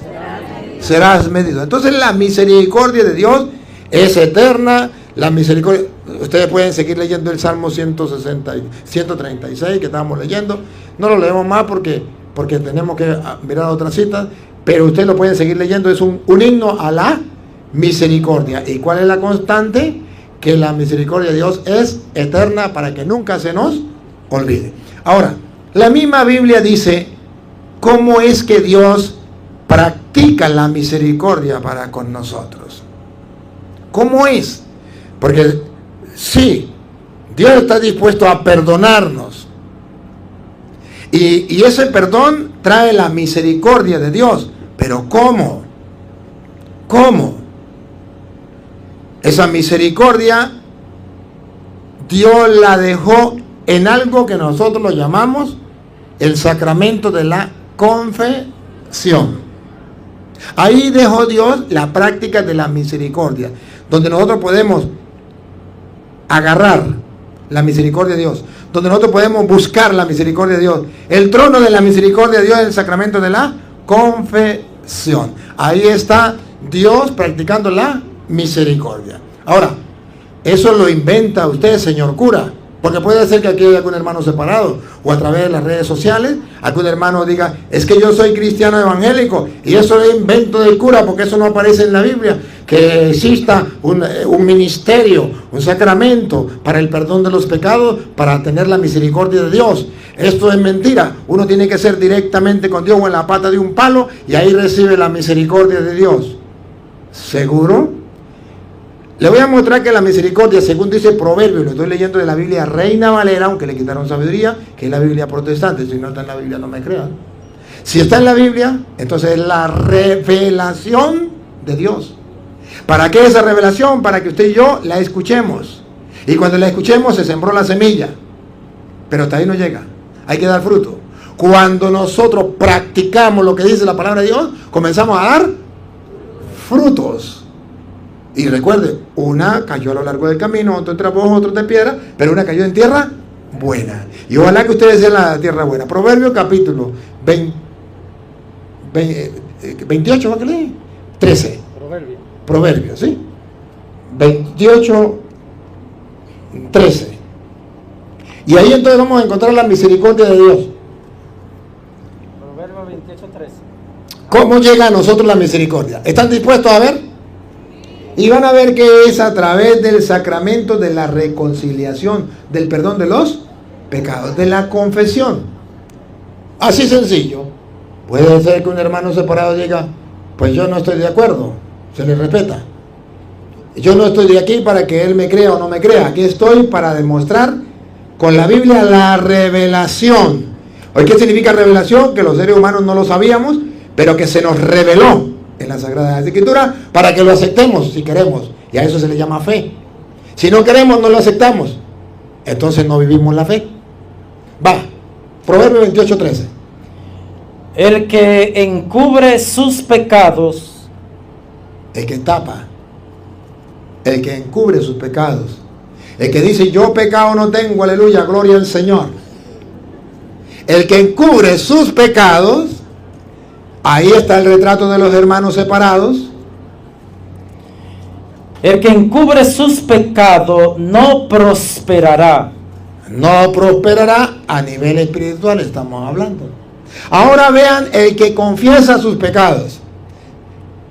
serás medido. Entonces, la misericordia de Dios es eterna. La misericordia, ustedes pueden seguir leyendo el Salmo 136 que estábamos leyendo. No lo leemos más porque tenemos que mirar otras citas, pero ustedes lo pueden seguir leyendo. Es un himno a la misericordia. ¿Y cuál es la constante? Que la misericordia de Dios es eterna para que nunca se nos olvide. Ahora, la misma Biblia dice cómo es que Dios practica la misericordia para con nosotros. ¿Cómo es? Porque sí, Dios está dispuesto a perdonarnos. Y ese perdón trae la misericordia de Dios. Pero ¿cómo? ¿Cómo? Esa misericordia Dios la dejó en algo que nosotros lo llamamos el sacramento de la confesión. Ahí dejó Dios la práctica de la misericordia, donde nosotros podemos agarrar la misericordia de Dios, donde nosotros podemos buscar la misericordia de Dios. El trono de la misericordia de Dios es el sacramento de la confesión. Ahí está Dios practicando la misericordia. Ahora, eso lo inventa usted, señor cura, porque puede ser que aquí haya algún hermano separado, o a través de las redes sociales, algún hermano diga, es que yo soy cristiano evangélico, y eso es invento del cura, porque eso no aparece en la Biblia, que exista un ministerio, un sacramento para el perdón de los pecados, para tener la misericordia de Dios. Esto es mentira. Uno tiene que ser directamente con Dios o en la pata de un palo, y ahí recibe la misericordia de Dios. ¿Seguro? Le voy a mostrar que la misericordia, según dice Proverbios, lo estoy leyendo de la Biblia Reina Valera, aunque le quitaron sabiduría, que es la Biblia protestante. Si no está en la Biblia, no me crean. Si está en la Biblia, entonces es la revelación de Dios. ¿Para qué esa revelación? Para que usted y yo la escuchemos. Y cuando la escuchemos, se sembró la semilla. Pero hasta ahí no llega. Hay que dar fruto. Cuando nosotros practicamos lo que dice la palabra de Dios, comenzamos a dar frutos. Y recuerde, una cayó a lo largo del camino, otro entre bojos, otro de piedra, pero una cayó en tierra buena. Y ojalá que ustedes sean la tierra buena. Proverbios capítulo 28, ¿va que leer? 13. Proverbios, ¿sí? 28, 13. Y ahí entonces vamos a encontrar la misericordia de Dios. Proverbios 28, 13. ¿Cómo llega a nosotros la misericordia? ¿Están dispuestos a ver? Y van a ver que es a través del sacramento de la reconciliación, del perdón de los pecados, de la confesión. Así sencillo. Puede ser que un hermano separado diga, pues yo no estoy de acuerdo, se le respeta. Yo no estoy de aquí para que él me crea o no me crea. Aquí estoy para demostrar con la Biblia la revelación. ¿Hoy qué significa revelación? Que los seres humanos no lo sabíamos, pero que se nos reveló en la Sagrada Escritura para que lo aceptemos si queremos. Y a eso se le llama fe. Si no queremos, no lo aceptamos. Entonces no vivimos la fe. Va, Proverbios 28, 13. El que encubre sus pecados, El que tapa, el que encubre sus pecados. El que dice yo pecado no tengo, aleluya, gloria al Señor. El que encubre sus pecados, ahí está el retrato de los hermanos separados. El que encubre sus pecados no prosperará. No prosperará a nivel espiritual, estamos hablando. Ahora vean el que confiesa sus pecados.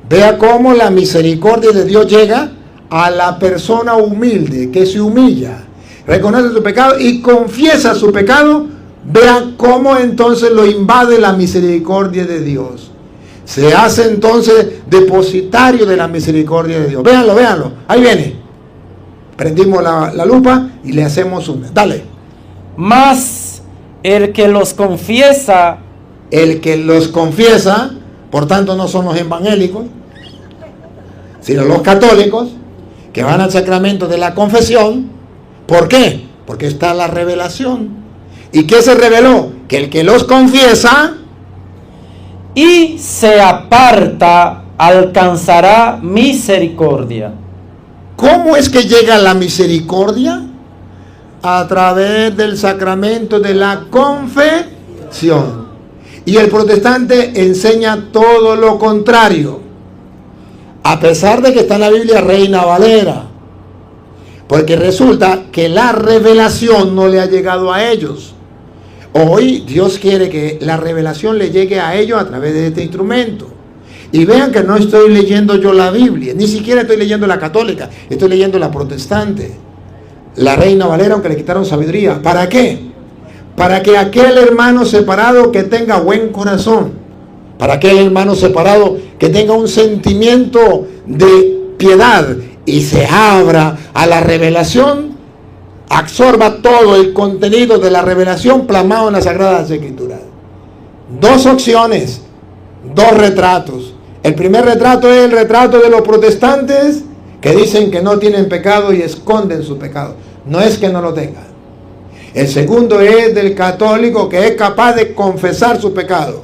Vea cómo la misericordia de Dios llega a la persona humilde, que se humilla, reconoce su pecado y confiesa su pecado. Vea cómo entonces lo invade la misericordia de Dios. Se hace entonces depositario de la misericordia de Dios. Véanlo, véanlo. Ahí viene. Prendimos la lupa y le hacemos un... Dale. Mas el que los confiesa... El que los confiesa, por tanto no son los evangélicos, sino los católicos, que van al sacramento de la confesión. ¿Por qué? Porque está la revelación. ¿Y qué se reveló? Que el que los confiesa y se aparta alcanzará misericordia. ¿Cómo es que llega la misericordia? A través del sacramento de la confesión. Y el protestante enseña todo lo contrario. A pesar de que está en la Biblia Reina Valera. Porque resulta que la revelación no le ha llegado a ellos. Hoy Dios quiere que la revelación le llegue a ellos a través de este instrumento. Y vean que no estoy leyendo yo la Biblia, ni siquiera estoy leyendo la católica, estoy leyendo la protestante, la Reina Valera, aunque le quitaron sabiduría. ¿Para qué? Para que aquel hermano separado que tenga buen corazón, para aquel hermano separado que tenga un sentimiento de piedad y se abra a la revelación, absorba todo el contenido de la revelación plasmado en las Sagradas Escrituras. Dos opciones, dos retratos. El primer retrato es el retrato de los protestantes que dicen que no tienen pecado y esconden su pecado. No es que no lo tengan. El segundo es del católico que es capaz de confesar su pecado.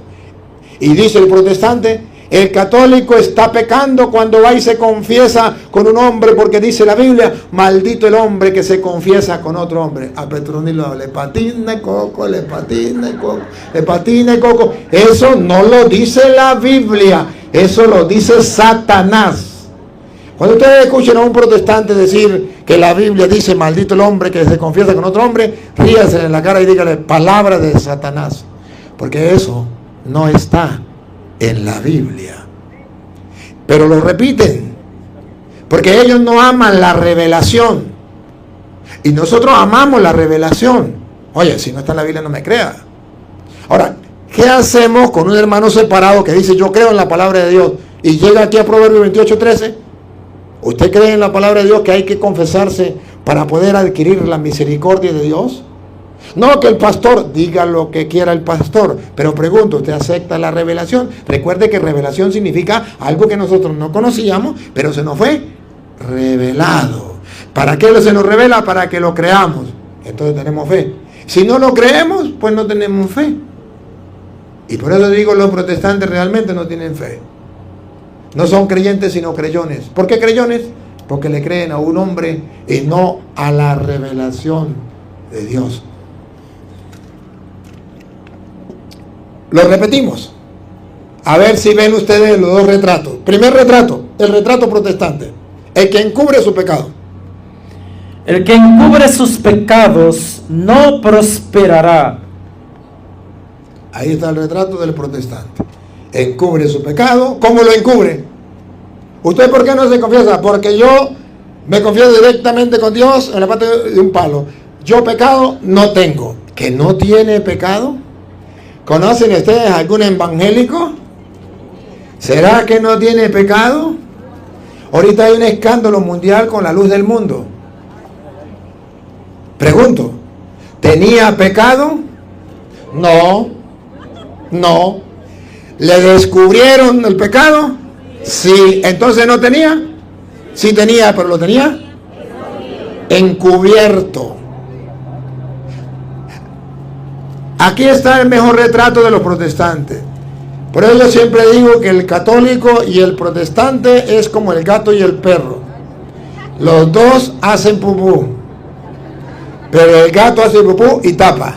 Y dice el protestante, el católico está pecando cuando va y se confiesa con un hombre, porque dice la Biblia, maldito el hombre que se confiesa con otro hombre. A Petronilo le patina y coco, le patina y coco, le patina y coco. Eso no lo dice la Biblia, eso lo dice Satanás. Cuando ustedes escuchen a un protestante decir que la Biblia dice maldito el hombre que se confiesa con otro hombre, ríase en la cara y dígale palabra de Satanás, porque eso no está en la Biblia. Pero lo repiten, porque ellos no aman la revelación y nosotros amamos la revelación. Oye, si no está en la Biblia no me crea. Ahora, ¿qué hacemos con un hermano separado que dice yo creo en la palabra de Dios y llega aquí a Proverbios 28:13? ¿Usted cree en la palabra de Dios que hay que confesarse para poder adquirir la misericordia de Dios? No que el pastor diga lo que quiera el pastor, pero pregunto, ¿usted acepta la revelación? Recuerde que revelación significa algo que nosotros no conocíamos, pero se nos fue revelado. ¿Para qué se nos revela? Para que lo creamos. Entonces tenemos fe. Si no lo creemos, pues no tenemos fe. Y por eso digo, los protestantes realmente no tienen fe. No son creyentes sino creyentes. ¿Por qué creyentes? Porque le creen a un hombre y no a la revelación de Dios. Lo repetimos. A ver si ven ustedes los dos retratos. Primer retrato, el retrato protestante. El que encubre su pecado. El que encubre sus pecados no prosperará. Ahí está el retrato del protestante. Encubre su pecado. ¿Cómo lo encubre? ¿Usted por qué no se confiesa? Porque yo me confieso directamente con Dios en la parte de un palo. Yo pecado no tengo. ¿Que no tiene pecado? ¿Conocen ustedes algún evangélico? ¿Será que no tiene pecado? Ahorita hay un escándalo mundial con la luz del mundo. Pregunto, ¿tenía pecado? No. ¿Le descubrieron el pecado? Sí. ¿Entonces no tenía? Sí tenía, pero lo tenía encubierto. Aquí está el mejor retrato de los protestantes. Por eso yo siempre digo que el católico y el protestante es como el gato y el perro. Los dos hacen pupú. Pero el gato hace pupú y tapa.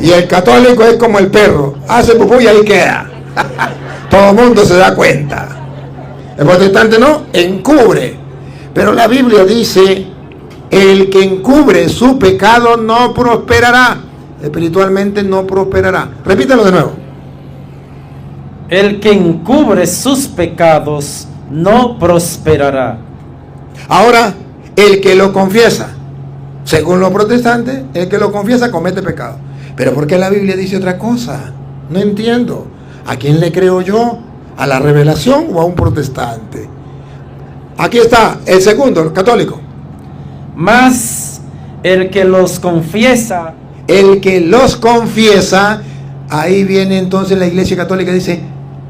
Y el católico es como el perro, hace pupú y ahí queda. Todo el mundo se da cuenta. El protestante no, encubre. Pero la Biblia dice, el que encubre su pecado no prosperará. Espiritualmente no prosperará. Repítelo de nuevo. El que encubre sus pecados no prosperará. Ahora, el que lo confiesa, según los protestantes, el que lo confiesa comete pecado. Pero ¿por qué la Biblia dice otra cosa? No entiendo. ¿A quién le creo yo? ¿A la revelación o a un protestante? Aquí está el segundo, el católico. Mas el que los confiesa. El que los confiesa, ahí viene entonces la Iglesia Católica, dice,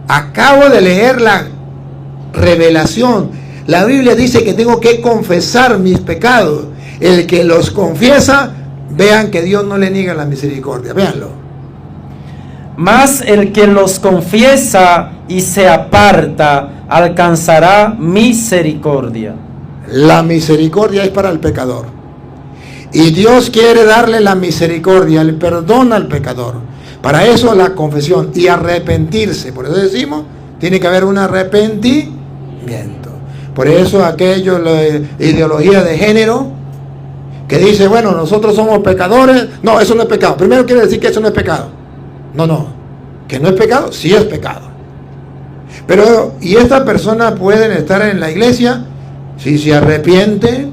acabo de leer la revelación. La Biblia dice que tengo que confesar mis pecados. El que los confiesa, vean que Dios no le niega la misericordia, véanlo. Mas el que los confiesa y se aparta, alcanzará misericordia. La misericordia es para el pecador. Y Dios quiere darle la misericordia, el perdón al pecador. Para eso la confesión y arrepentirse. Por eso decimos, tiene que haber un arrepentimiento. Por eso aquello, la ideología de género, que dice, bueno, nosotros somos pecadores. No, eso no es pecado. Primero quiere decir que eso no es pecado. No, que no es pecado, sí es pecado. Pero, ¿y estas personas pueden estar en la iglesia? Si se arrepiente,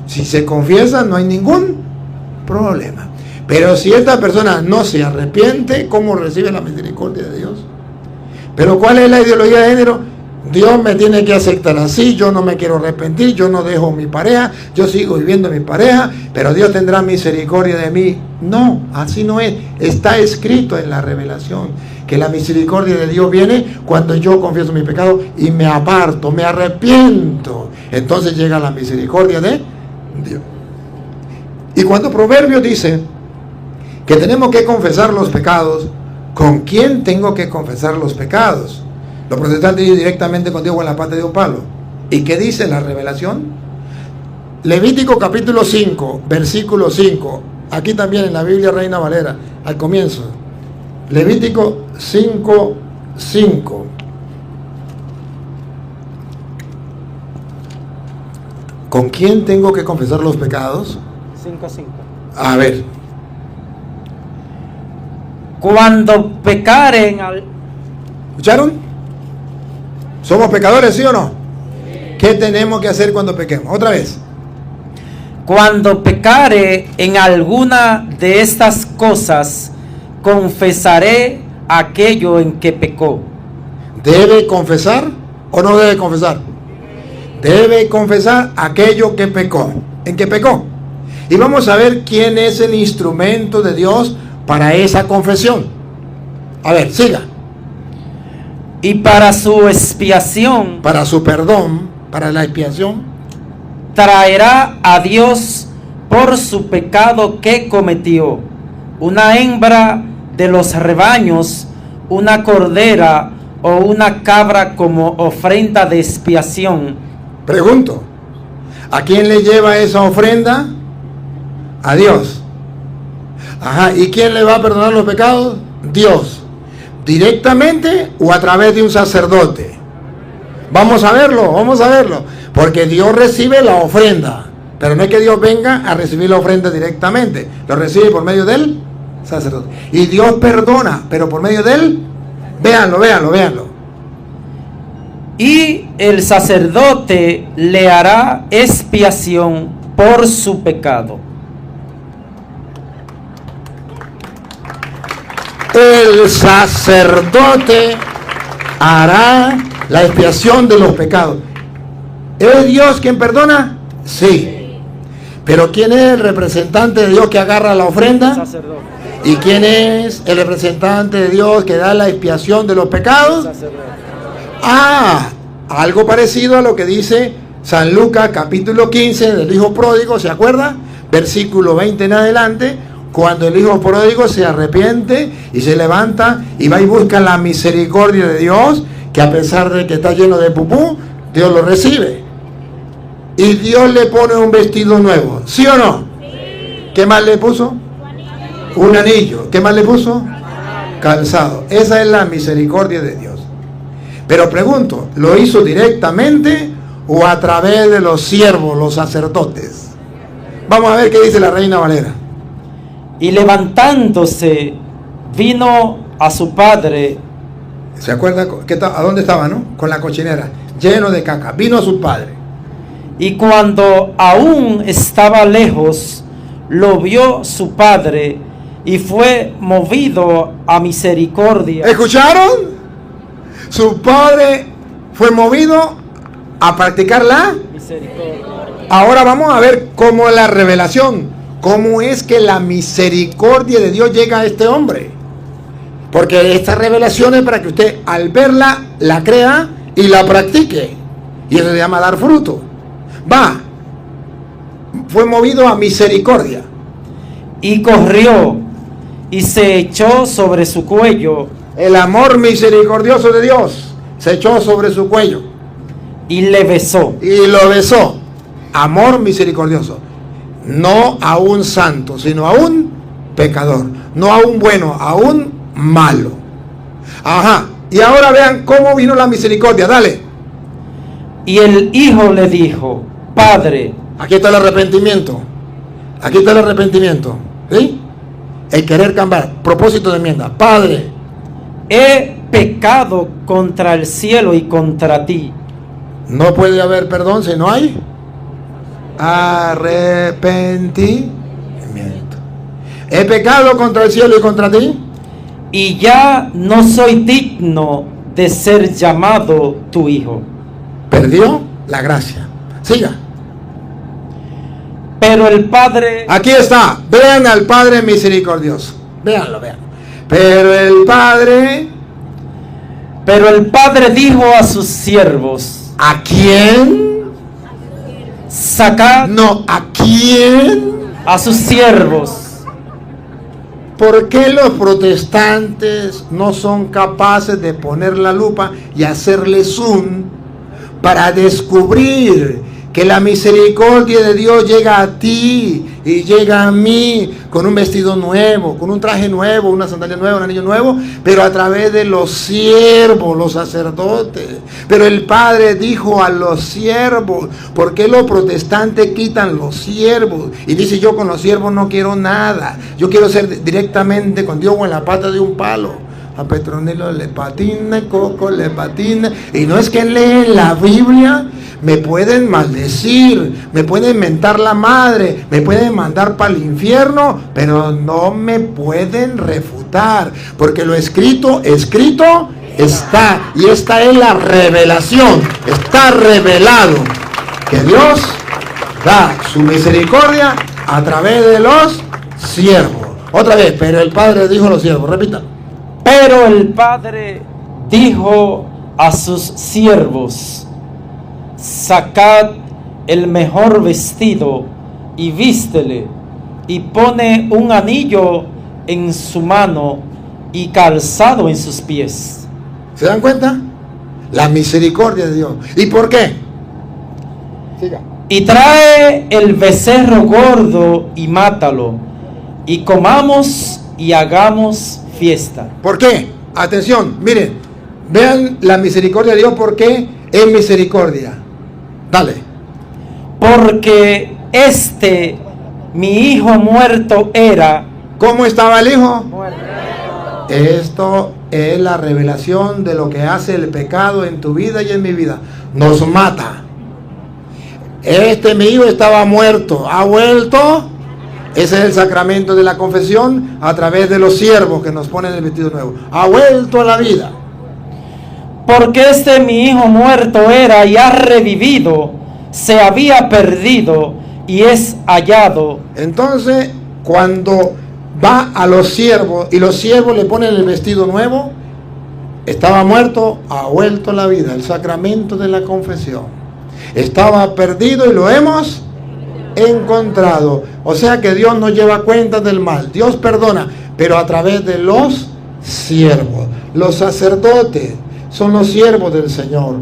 si se confiesa, no hay ningún problema. Pero si esta persona no se arrepiente, ¿cómo recibe la misericordia de Dios? Pero ¿cuál es la ideología de género? Dios me tiene que aceptar así, yo no me quiero arrepentir, yo no dejo mi pareja, yo sigo viviendo mi pareja, pero Dios tendrá misericordia de mí. No, así no es. Está escrito en la revelación que la misericordia de Dios viene cuando yo confieso mi pecado y me aparto, me arrepiento. Entonces llega la misericordia de Dios. Y cuando Proverbios dice que tenemos que confesar los pecados, ¿con quién tengo que confesar los pecados? Los protestantes dicen directamente con Dios o en la pata de un palo. ¿Y qué dice la revelación? Levítico capítulo 5, versículo 5. Aquí también en la Biblia Reina Valera, al comienzo. Levítico 5, 5. ¿Con quién tengo que confesar los pecados? 5:5. A ver. Cuando pecaren al... ¿Escucharon? ¿Somos pecadores, sí o no? ¿Qué tenemos que hacer cuando pequemos? Otra vez. Cuando pecare en alguna de estas cosas, confesaré aquello en que pecó. ¿Debe confesar o no debe confesar? Debe confesar aquello que pecó. ¿En qué pecó? Y vamos a ver quién es el instrumento de Dios para esa confesión. A ver, siga. Y para su expiación, Para su perdón, para la expiación, traerá a Dios por su pecado que cometió una hembra de los rebaños, una cordera o una cabra como ofrenda de expiación. pregunto, ¿a quién le lleva esa ofrenda? A Dios. Ajá, ¿y quién le va a perdonar los pecados? Dios. ¿Directamente o a través de un sacerdote? Vamos a verlo, porque Dios recibe la ofrenda, pero no es que Dios venga a recibir la ofrenda directamente, lo recibe por medio del sacerdote. Y Dios perdona, pero por medio del, véanlo. Y el sacerdote le hará expiación por su pecado. El sacerdote hará la expiación de los pecados. ¿Es Dios quien perdona? Sí. Pero ¿quién es el representante de Dios que agarra la ofrenda? Sacerdote. ¿Y quién es el representante de Dios que da la expiación de los pecados? Sacerdote. Ah, algo parecido a lo que dice San Lucas capítulo 15 del hijo pródigo, ¿se acuerda? Versículo 20 en adelante. Cuando el hijo pródigo se arrepiente y se levanta y va y busca la misericordia de Dios, que a pesar de que está lleno de pupú, Dios lo recibe. Y Dios le pone un vestido nuevo, ¿sí o no? Sí. ¿Qué más le puso? Un anillo. ¿Qué más le puso? Calzado. Esa es la misericordia de Dios. Pero pregunto, ¿lo hizo directamente o a través de los siervos, los sacerdotes? Vamos a ver qué dice la Reina Valera. Y levantándose, vino a su padre. ¿Se acuerda a dónde estaba, no? Con la cochinera, lleno de caca. Vino a su padre. Y cuando aún estaba lejos, lo vio su padre y fue movido a misericordia. ¿Escucharon? Su padre fue movido a practicar la Misericordia. Ahora vamos a ver cómo la revelación, cómo es que la misericordia de Dios llega a este hombre. Porque esta revelación es para que usted al verla, la crea y la practique. Y eso se llama dar fruto. Fue movido a misericordia. Y corrió y se echó sobre su cuello. El amor misericordioso de Dios se echó sobre su cuello. Y le besó. Y lo besó. Amor misericordioso. No a un santo, sino a un pecador. No a un bueno, a un malo. Ajá. Y ahora vean cómo vino la misericordia. Dale. Y el hijo le dijo: Padre. Aquí está el arrepentimiento. Aquí está el arrepentimiento. ¿Sí? El querer cambiar. Propósito de enmienda. Padre, He pecado contra el cielo y contra ti. no puede haber perdón si no hay arrepentimiento. He pecado contra el cielo y contra ti. Y ya no soy digno de ser llamado tu hijo. Perdió la gracia. Siga. Pero el padre. Aquí está. Vean al Padre misericordioso. Véanlo, vean. Pero el Padre dijo a sus siervos: ¿a quién? Sacad. No, ¿a quién? A sus siervos. ¿Por qué los protestantes no son capaces de poner la lupa y hacerle zoom para descubrir que la misericordia de Dios llega a ti y llega a mí con un vestido nuevo, con un traje nuevo, una sandalia nueva, un anillo nuevo, pero a través de los siervos, los sacerdotes? Pero el Padre dijo a los siervos. ¿Por qué los protestantes quitan los siervos? Y dice: yo con los siervos no quiero nada, yo quiero ser directamente con Dios o en la pata de un palo. A Petronilo le patina, Coco le patina. Y no es que leen la Biblia, me pueden maldecir, me pueden mentar la madre, me pueden mandar para el infierno, pero no me pueden refutar, porque lo escrito está. Y esta es la revelación. Está revelado que Dios da su misericordia a través de los siervos. Otra vez, pero el Padre dijo a los siervos, repita. Pero el padre dijo a sus siervos: Sacad el mejor vestido y vístele, y pone un anillo en su mano y calzado en sus pies. ¿Se dan cuenta? La misericordia de Dios. ¿Y por qué? Siga. Y trae el becerro gordo y mátalo, y comamos y hagamos fiesta. ¿Por qué? Atención, miren, vean la misericordia de Dios. ¿Por qué es misericordia? Dale. Porque mi hijo muerto era. ¿Cómo estaba el hijo? Muerto. Esto es la revelación de lo que hace el pecado en tu vida y en mi vida. Nos mata. Mi hijo estaba muerto, ha vuelto. Ese es el sacramento de la confesión a través de los siervos que nos ponen el vestido nuevo. Ha vuelto a la vida. Porque mi hijo muerto era y ha revivido, se había perdido y es hallado. Entonces, cuando va a los siervos y los siervos le ponen el vestido nuevo, estaba muerto, ha vuelto a la vida. El sacramento de la confesión. Estaba perdido y lo hemos encontrado. O sea que Dios no lleva cuenta del mal. Dios perdona, pero a través de los siervos. Los sacerdotes son los siervos del Señor.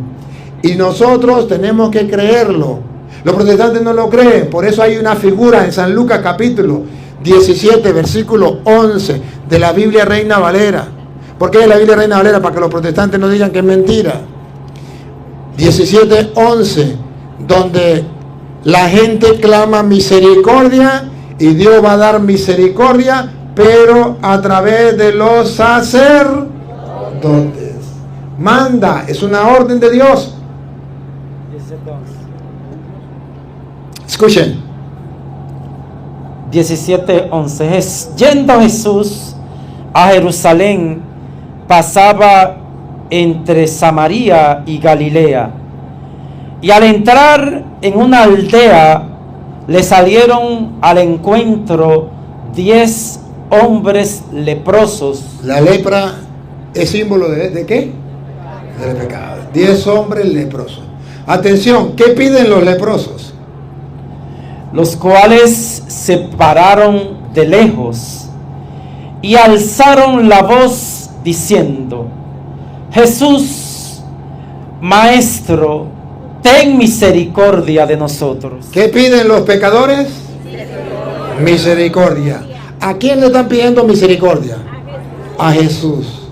Y nosotros tenemos que creerlo. Los protestantes no lo creen. Por eso hay una figura en San Lucas capítulo 17, versículo 11 de la Biblia Reina Valera. ¿Por qué la Biblia Reina Valera? Para que los protestantes no digan que es mentira. 17, 11, donde la gente clama misericordia y Dios va a dar misericordia, pero a través de los sacerdotes. Manda, es una orden de Dios. Escuchen. 17:11. Yendo Jesús a Jerusalén, pasaba entre Samaria y Galilea. Y al entrar en una aldea, le salieron al encuentro 10 hombres leprosos. La lepra es símbolo de ¿qué? Del pecado. 10 hombres leprosos. Atención, ¿qué piden los leprosos? Los cuales se pararon de lejos y alzaron la voz diciendo: Jesús, Maestro, ten misericordia de nosotros. ¿Qué piden los pecadores? Misericordia. ¿A quién le están pidiendo misericordia? A Jesús.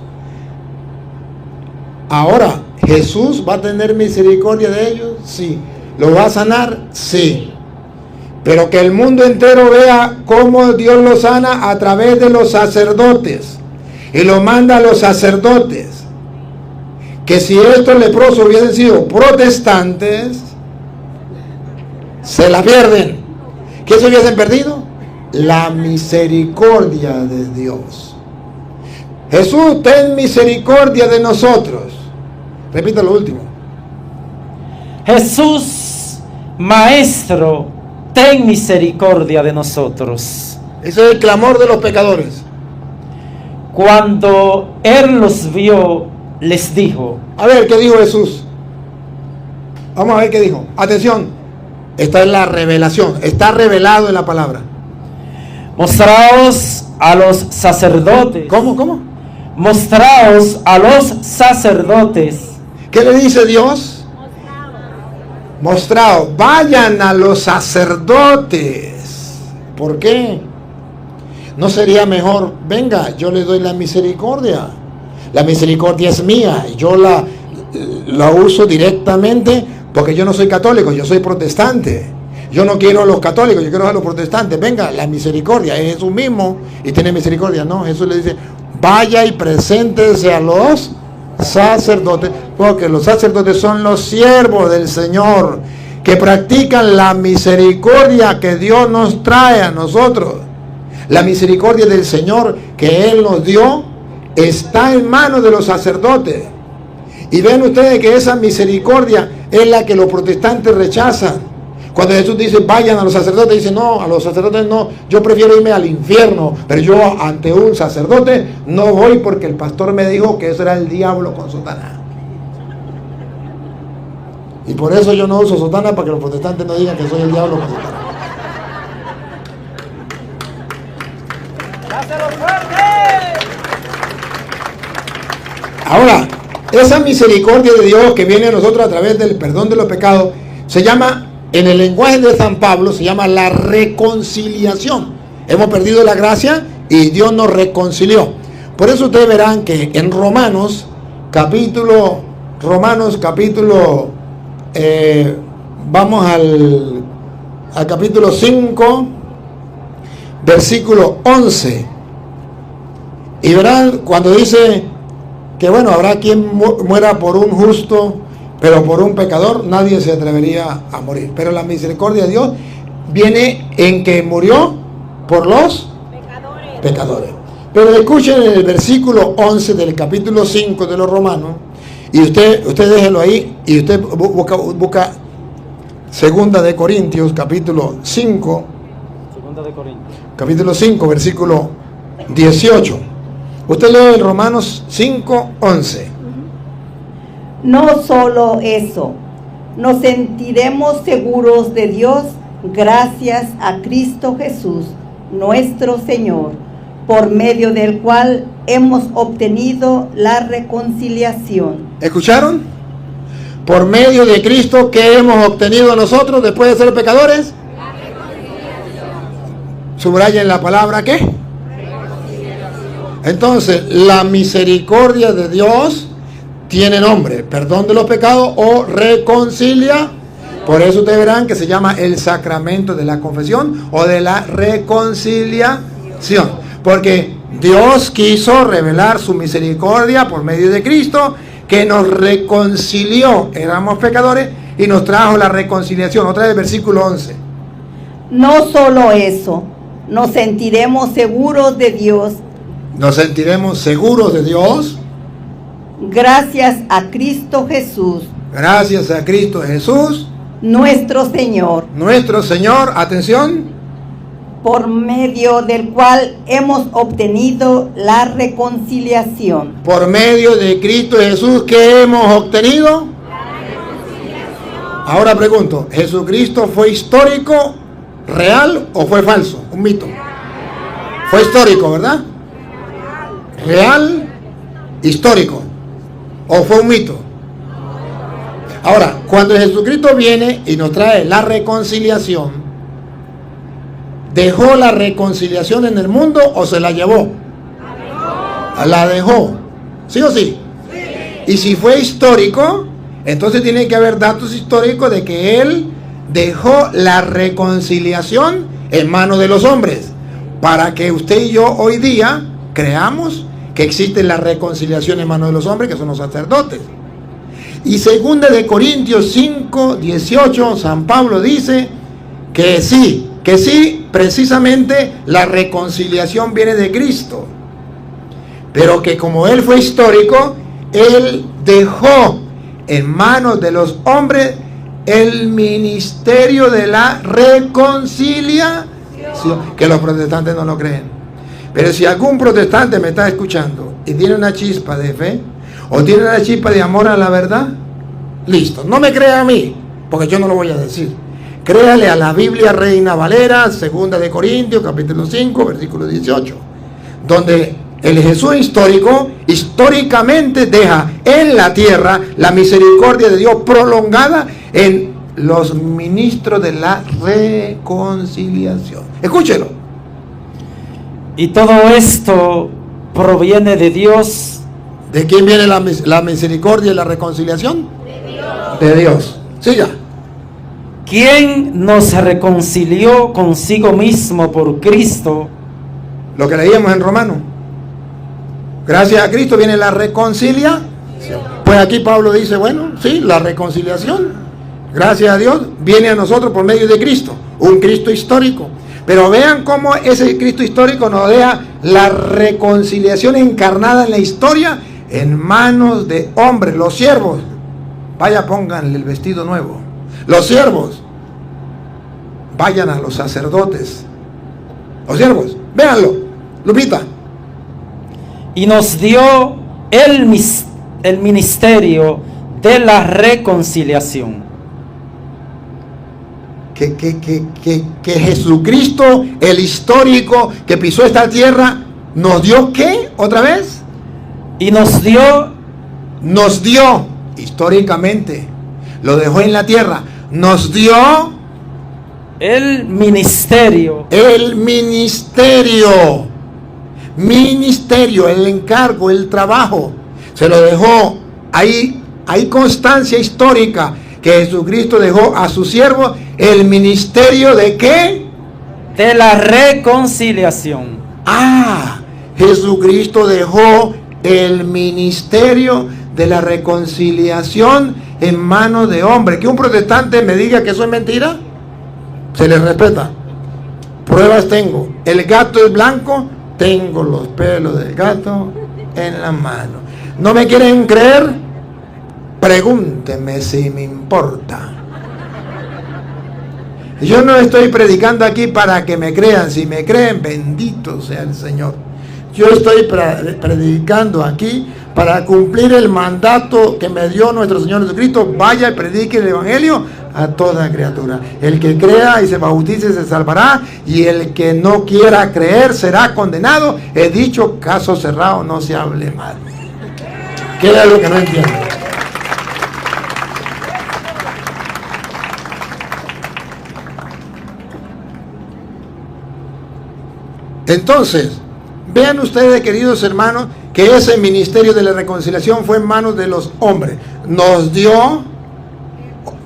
Ahora, ¿Jesús va a tener misericordia de ellos? Sí. ¿Lo va a sanar? Sí. Pero que el mundo entero vea cómo Dios lo sana a través de los sacerdotes. Y lo manda a los sacerdotes. Que si estos leprosos hubiesen sido protestantes, se la pierden. ¿Qué se hubiesen perdido? La misericordia de Dios. Jesús, ten misericordia de nosotros. Repita lo último. Jesús, Maestro, ten misericordia de nosotros. Ese es el clamor de los pecadores. Cuando Él los vio, les dijo. A ver, ¿qué dijo Jesús? Vamos a ver qué dijo. Atención, esta es la revelación. Está revelado en la palabra. Mostraos a los sacerdotes. ¿Cómo? Mostraos a los sacerdotes. ¿Qué le dice Dios? Mostraos. Vayan a los sacerdotes. ¿Por qué? ¿No sería mejor? Venga, yo le doy la misericordia. La misericordia es mía. Yo la uso directamente porque yo no soy católico, yo soy protestante. Yo no quiero a los católicos, yo quiero a los protestantes. Venga, la misericordia es Jesús mismo y tiene misericordia. No, Jesús le dice, vaya y preséntese a los sacerdotes, porque los sacerdotes son los siervos del Señor, que practican la misericordia que Dios nos trae a nosotros. La misericordia del Señor que Él nos dio está en manos de los sacerdotes. Y ven ustedes que esa misericordia es la que los protestantes rechazan. Cuando Jesús dice vayan a los sacerdotes, dice no, a los sacerdotes no, yo prefiero irme al infierno, pero yo ante un sacerdote no voy porque el pastor me dijo que eso era el diablo con sotana. Y por eso yo no uso sotana, para que los protestantes no digan que soy el diablo con sotana. Ahora, esa misericordia de Dios que viene a nosotros a través del perdón de los pecados, se llama, en el lenguaje de San Pablo, se llama la reconciliación. Hemos perdido la gracia y Dios nos reconcilió. Por eso ustedes verán que en Romanos capítulo, vamos al capítulo 5, versículo 11. Y verán cuando dice que bueno, habrá quien muera por un justo, pero por un pecador nadie se atrevería a morir. Pero la misericordia de Dios viene en que murió por los pecadores. Pero escuchen el versículo 11 del capítulo 5 de los Romanos, y usted déjelo ahí, y usted busca Segunda de Corintios, capítulo 5, capítulo 5, versículo 18. Usted lee el Romanos 5, 11. No solo eso, nos sentiremos seguros de Dios gracias a Cristo Jesús, nuestro Señor, por medio del cual hemos obtenido la reconciliación. ¿Escucharon? Por medio de Cristo, ¿qué hemos obtenido nosotros después de ser pecadores? Subrayen la palabra ¿qué? Entonces, la misericordia de Dios tiene nombre, perdón de los pecados o reconcilia. Por eso ustedes verán que se llama el sacramento de la confesión o de la reconciliación. Porque Dios quiso revelar su misericordia por medio de Cristo, que nos reconcilió, éramos pecadores, y nos trajo la reconciliación. Otra vez, versículo 11. No solo eso, nos sentiremos seguros de Dios. Nos sentiremos seguros de Dios. Gracias a Cristo Jesús. Gracias a Cristo Jesús. Nuestro Señor. Nuestro Señor, atención. Por medio del cual hemos obtenido la reconciliación. Por medio de Cristo Jesús, ¿qué hemos obtenido? Ahora pregunto, ¿Jesucristo fue histórico, real o fue falso? Un mito. Fue histórico, ¿verdad? Real, histórico. ¿O fue un mito? Ahora, cuando Jesucristo viene y nos trae la reconciliación, ¿dejó la reconciliación en el mundo o se la llevó? La dejó. ¿Sí o sí? Y si fue histórico, entonces tiene que haber datos históricos de que Él dejó la reconciliación en manos de los hombres, para que usted y yo hoy día creamos que existe la reconciliación en manos de los hombres, que son los sacerdotes. Y 2 de Corintios 5, 18, San Pablo dice que sí, precisamente la reconciliación viene de Cristo, pero que como Él fue histórico, Él dejó en manos de los hombres el ministerio de la reconciliación, que los protestantes no lo creen. Pero si algún protestante me está escuchando y tiene una chispa de fe o tiene una chispa de amor a la verdad, listo, no me crea a mí, porque yo no lo voy a decir. Créale a la Biblia Reina Valera, 2 de Corintios, capítulo 5, versículo 18, donde el Jesús histórico, históricamente deja en la tierra la misericordia de Dios prolongada en los ministros de la reconciliación. Escúchelo. Y todo esto proviene de Dios. ¿De quién viene la misericordia y la reconciliación? De Dios. De Dios. Siga. ¿Quién nos reconcilió consigo mismo por Cristo? Lo que leíamos en Romanos. Gracias a Cristo viene la reconciliación. Pues aquí Pablo dice, bueno, sí, la reconciliación, gracias a Dios, viene a nosotros por medio de Cristo, un Cristo histórico. Pero vean cómo ese Cristo histórico nos deja la reconciliación encarnada en la historia en manos de hombres, los siervos. Vaya, pónganle el vestido nuevo. Los siervos, vayan a los sacerdotes. Los siervos, véanlo, Lupita. Y nos dio el ministerio de la reconciliación. Que Jesucristo, el histórico que pisó esta tierra, nos dio ¿qué? ¿Otra vez? Y nos dio históricamente, lo dejó en la tierra, nos dio el ministerio, el encargo, el trabajo, se lo dejó ahí. Hay constancia histórica que Jesucristo dejó a su siervo el ministerio de ¿qué? De la reconciliación. Jesucristo dejó el ministerio de la reconciliación en manos de hombres. Que un protestante me diga que eso es mentira, se le respeta. Pruebas tengo. El gato es blanco, tengo los pelos del gato en la mano. ¿No me quieren creer? Pregúnteme si me importa. Yo no estoy predicando aquí para que me crean. Si me creen, bendito sea el Señor. Yo estoy predicando aquí para cumplir el mandato que me dio nuestro Señor Jesucristo. Vaya y predique el Evangelio a toda criatura. El que crea y se bautice se salvará, y el que no quiera creer será condenado. He dicho, caso cerrado, no se hable mal. ¿Qué es lo que no entiendo? Entonces, vean ustedes, queridos hermanos, que ese ministerio de la reconciliación fue en manos de los hombres. Nos dio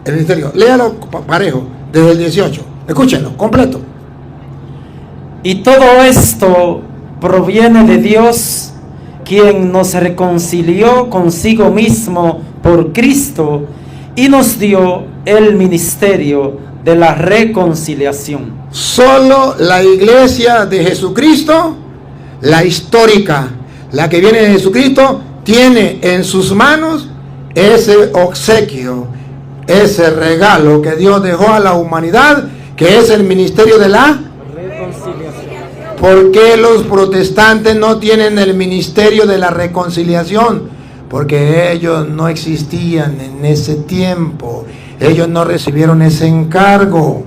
el ministerio. Léalo parejo, desde el 18. Escúchenlo, completo. Y todo esto proviene de Dios, quien nos reconcilió consigo mismo por Cristo y nos dio el ministerio de la reconciliación. Solo la iglesia de Jesucristo, la histórica, la que viene de Jesucristo, tiene en sus manos ese obsequio, ese regalo que Dios dejó a la humanidad, que es el ministerio de la Reconciliación. ¿Por qué los protestantes no tienen el ministerio de la reconciliación? Porque ellos no existían en ese tiempo. Ellos no recibieron ese encargo.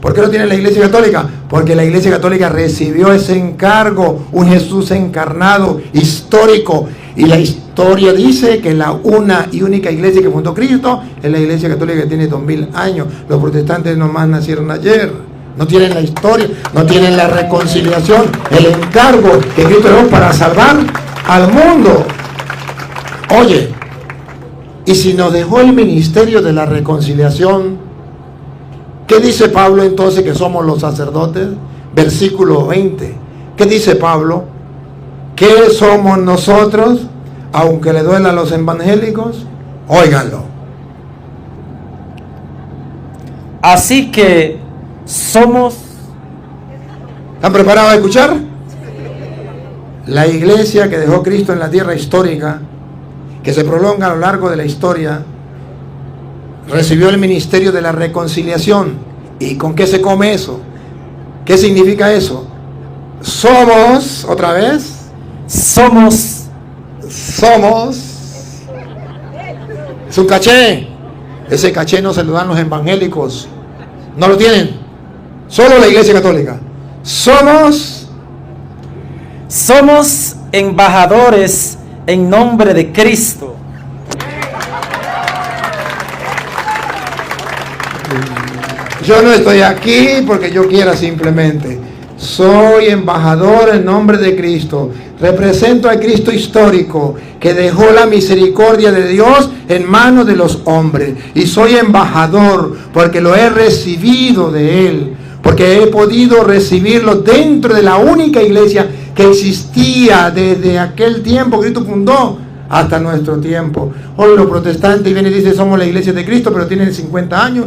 ¿Por qué no tiene la Iglesia Católica? Porque la Iglesia Católica recibió ese encargo, un Jesús encarnado, histórico. Y la historia dice que la una y única iglesia que fundó Cristo es la Iglesia Católica, que tiene 2000 años. Los protestantes nomás nacieron ayer. No tienen la historia, no tienen la reconciliación, el encargo que Cristo dejó para salvar al mundo. Oye, y si nos dejó el ministerio de la reconciliación, ¿qué dice Pablo entonces que somos los sacerdotes? Versículo 20. ¿Qué dice Pablo? ¿Qué somos nosotros? Aunque le duela a los evangélicos, óiganlo. Así que somos... ¿Están preparados a escuchar? La iglesia que dejó Cristo en la tierra histórica, que se prolonga a lo largo de la historia, recibió el ministerio de la reconciliación. ¿Y con qué se come eso? ¿Qué significa eso? Somos, otra vez, Somos es un caché. Ese caché no se lo dan los evangélicos, no lo tienen, solo la Iglesia Católica. Somos embajadores en nombre de Cristo. Yo no estoy aquí porque yo quiera simplemente. Soy embajador en nombre de Cristo. Represento a Cristo histórico que dejó la misericordia de Dios en manos de los hombres. Y soy embajador porque lo he recibido de Él. Porque he podido recibirlo dentro de la única iglesia que existía desde aquel tiempo que Cristo fundó hasta nuestro tiempo. Hoy los protestantes vienen y dicen somos la iglesia de Cristo, pero tienen 50 años,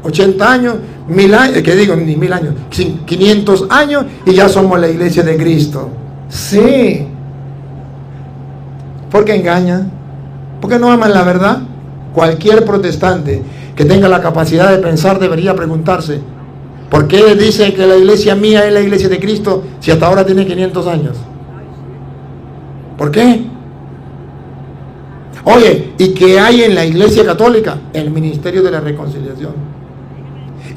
80 años, 1000 años, que digo, ni 1000 años, 500 años y ya somos la iglesia de Cristo. Sí. ¿Por qué engañan? ¿Por qué no aman la verdad? Cualquier protestante que tenga la capacidad de pensar debería preguntarse, ¿por qué dice que la iglesia mía es la iglesia de Cristo si hasta ahora tiene 500 años? ¿Por qué? Oye, ¿y qué hay en la Iglesia Católica? El ministerio de la reconciliación.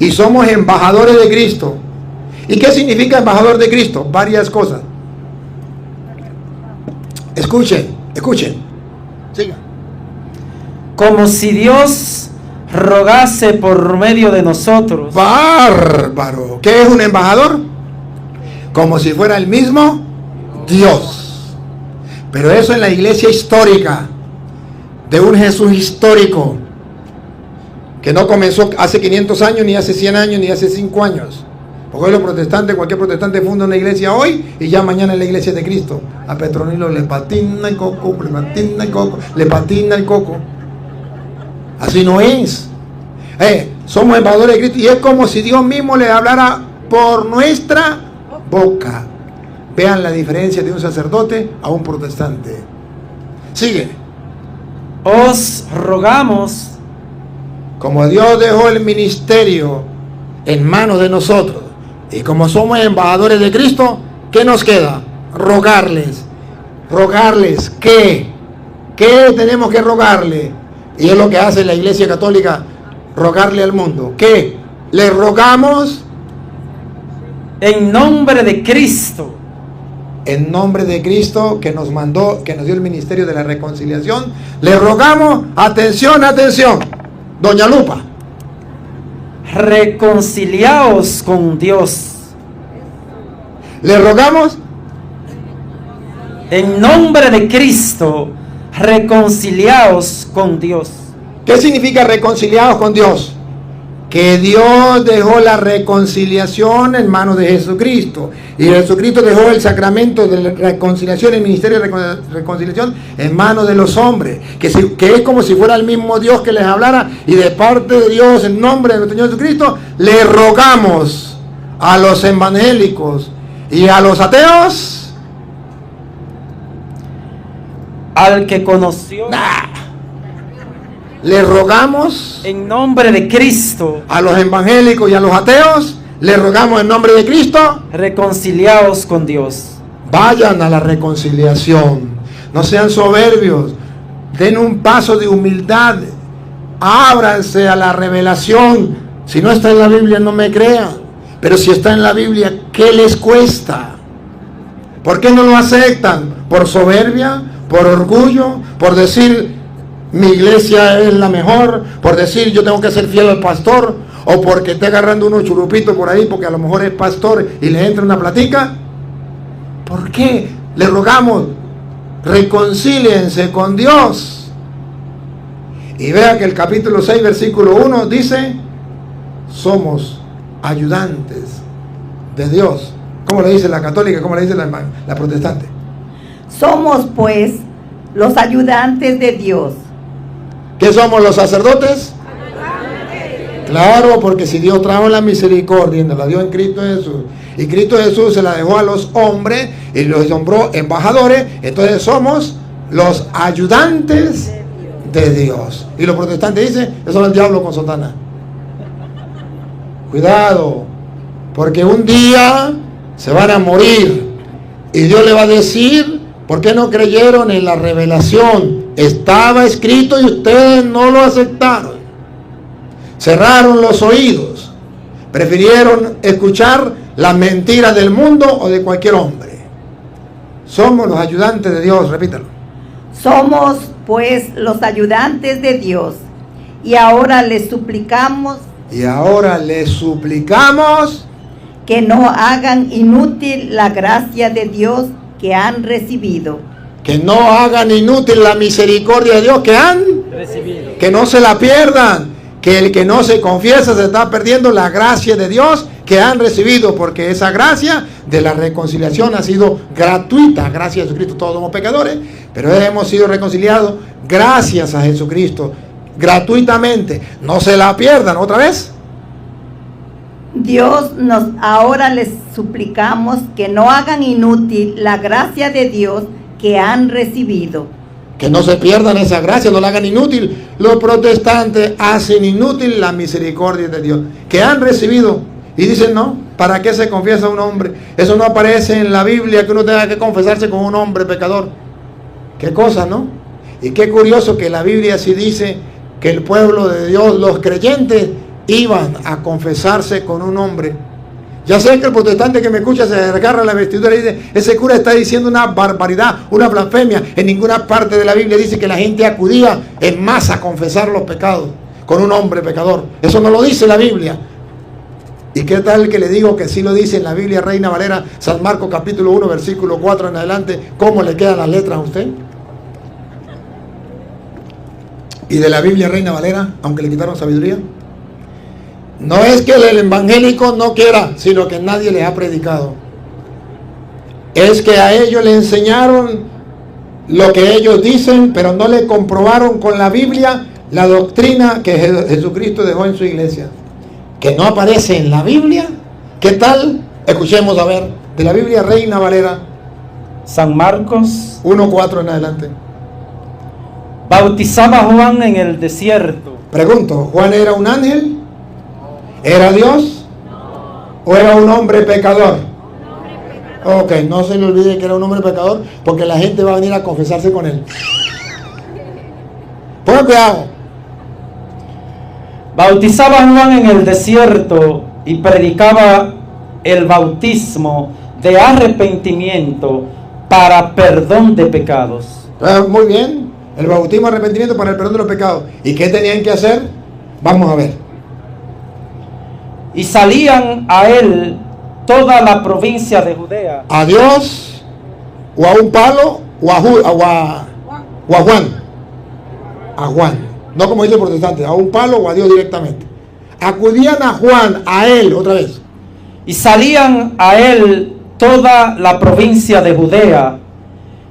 Y somos embajadores de Cristo. ¿Y qué significa embajador de Cristo? Varias cosas. Escuchen. Sigan. Como si Dios rogase por medio de nosotros. Bárbaro. ¿Qué es un embajador? Como si fuera el mismo Dios. Pero eso en la iglesia histórica, de un Jesús histórico, que no comenzó hace 500 años, ni hace 100 años, ni hace 5 años. Porque hoy los protestantes, cualquier protestante funda una iglesia hoy y ya mañana es la iglesia de Cristo. A Petronilo le patina el coco, le patina el coco. Así no es. Somos embajadores de Cristo y es como si Dios mismo le hablara por nuestra boca. Vean la diferencia de un sacerdote a un protestante. Sigue. Os rogamos, como Dios dejó el ministerio en manos de nosotros y como somos embajadores de Cristo, ¿qué nos queda? Rogarles. ¿Rogarles qué? ¿Qué tenemos que rogarle? Y es lo que hace la Iglesia Católica, rogarle al mundo. ¿Qué? Le rogamos en nombre de Cristo. En nombre de Cristo que nos mandó, que nos dio el ministerio de la reconciliación, le rogamos, atención, doña Lupa, reconciliaos con Dios. Le rogamos en nombre de Cristo, reconciliaos con Dios. ¿Qué significa reconciliados con Dios? Que Dios dejó la reconciliación en manos de Jesucristo. Y Jesucristo dejó el sacramento de la reconciliación, el ministerio de reconciliación en manos de los hombres. Que es como si fuera el mismo Dios que les hablara. Y de parte de Dios, en nombre de nuestro Señor Jesucristo, le rogamos a los evangélicos y a los ateos. Al que conoció. Le rogamos En nombre de Cristo, a los evangélicos y a los ateos, le rogamos en nombre de Cristo, reconciliaos con Dios. vayan a la reconciliación, no sean soberbios, den un paso de humildad, ábranse a la revelación. Si no está en la Biblia, no me crean, pero si está en la Biblia, ¿qué les cuesta? ¿Por qué no lo aceptan? ¿Por soberbia? ¿Por orgullo? ¿Por decir mi iglesia es la mejor? ¿Por decir yo tengo que ser fiel al pastor? ¿O porque esté agarrando unos churupitos por ahí porque a lo mejor es pastor y le entra una platica? ¿Por qué? Le rogamos, reconcíliense con Dios. Y vea que el capítulo 6, versículo 1 dice, somos ayudantes de Dios. ¿Cómo le dice la católica? ¿Cómo le dice la protestante? Somos pues los ayudantes de Dios. ¿Qué somos los sacerdotes? Claro, porque si Dios trajo la misericordia y nos la dio en Cristo Jesús, y Cristo Jesús se la dejó a los hombres y los nombró embajadores, entonces somos los ayudantes de Dios. Y los protestantes dicen, eso es el diablo con sotana. Cuidado, porque un día se van a morir y Dios le va a decir, ¿por qué no creyeron en la revelación? Estaba escrito y ustedes no lo aceptaron. Cerraron los oídos. Prefirieron escuchar las mentiras del mundo o de cualquier hombre. Somos los ayudantes de Dios, repítalo. Somos pues los ayudantes de Dios. Y ahora les suplicamos que no hagan inútil la gracia de Dios que han recibido. Que no hagan inútil la misericordia de Dios que han Recibido. que no se la pierdan. Que el que no se confiesa se está perdiendo la gracia de Dios que han recibido, porque esa gracia de la reconciliación ha sido gratuita. Gracias a Jesucristo todos somos pecadores, pero hemos sido reconciliados gracias a Jesucristo, gratuitamente. No se la pierdan. ¿Otra vez? Ahora les suplicamos que no hagan inútil la gracia de Dios que han recibido. Que no se pierdan esa gracia, no la hagan inútil. Los protestantes hacen inútil la misericordia de Dios que han recibido. Y dicen, no, ¿para qué se confiesa un hombre? Eso no aparece en la Biblia, que uno tenga que confesarse con un hombre pecador. Qué cosa, ¿no? Y qué curioso que la Biblia sí dice que el pueblo de Dios, los creyentes, iban a confesarse con un hombre. Ya sé que el protestante que me escucha se agarra la vestidura y dice, ese cura está diciendo una barbaridad, una blasfemia. En ninguna parte de la Biblia dice que la gente acudía en masa a confesar los pecados con un hombre pecador. Eso no lo dice la Biblia. ¿Y qué tal que le digo que sí lo dice en la Biblia Reina Valera, San Marcos capítulo 1, versículo 4 en adelante? ¿Cómo le quedan las letras a usted? Y de la Biblia Reina Valera, aunque le quitaron sabiduría. No es que el evangélico no quiera, sino que nadie les ha predicado. Es que a ellos le enseñaron lo que ellos dicen, pero no le comprobaron con la Biblia la doctrina que Jesucristo dejó en su iglesia. Que no aparece en la Biblia. ¿Qué tal? Escuchemos a ver, de la Biblia Reina Valera. San Marcos 1:4 en adelante. bautizaba a Juan en el desierto. Pregunto, ¿Juan era un ángel? ¿Era Dios? ¿O era un hombre pecador? Ok, no se le olvide que era un hombre pecador, porque la gente va a venir a confesarse con él. Pongan cuidado. Bautizaba a Juan en el desierto y predicaba el bautismo de arrepentimiento para perdón de pecados. Muy bien, el bautismo de arrepentimiento para el perdón de los pecados. ¿Y qué tenían que hacer? Vamos a ver. Y salían a él toda la provincia de Judea. ¿A Dios o a un palo o a Juan? A Juan, no como dice el protestante, a un palo o a Dios directamente. Acudían a Juan, a él, otra vez. Y salían a él toda la provincia de Judea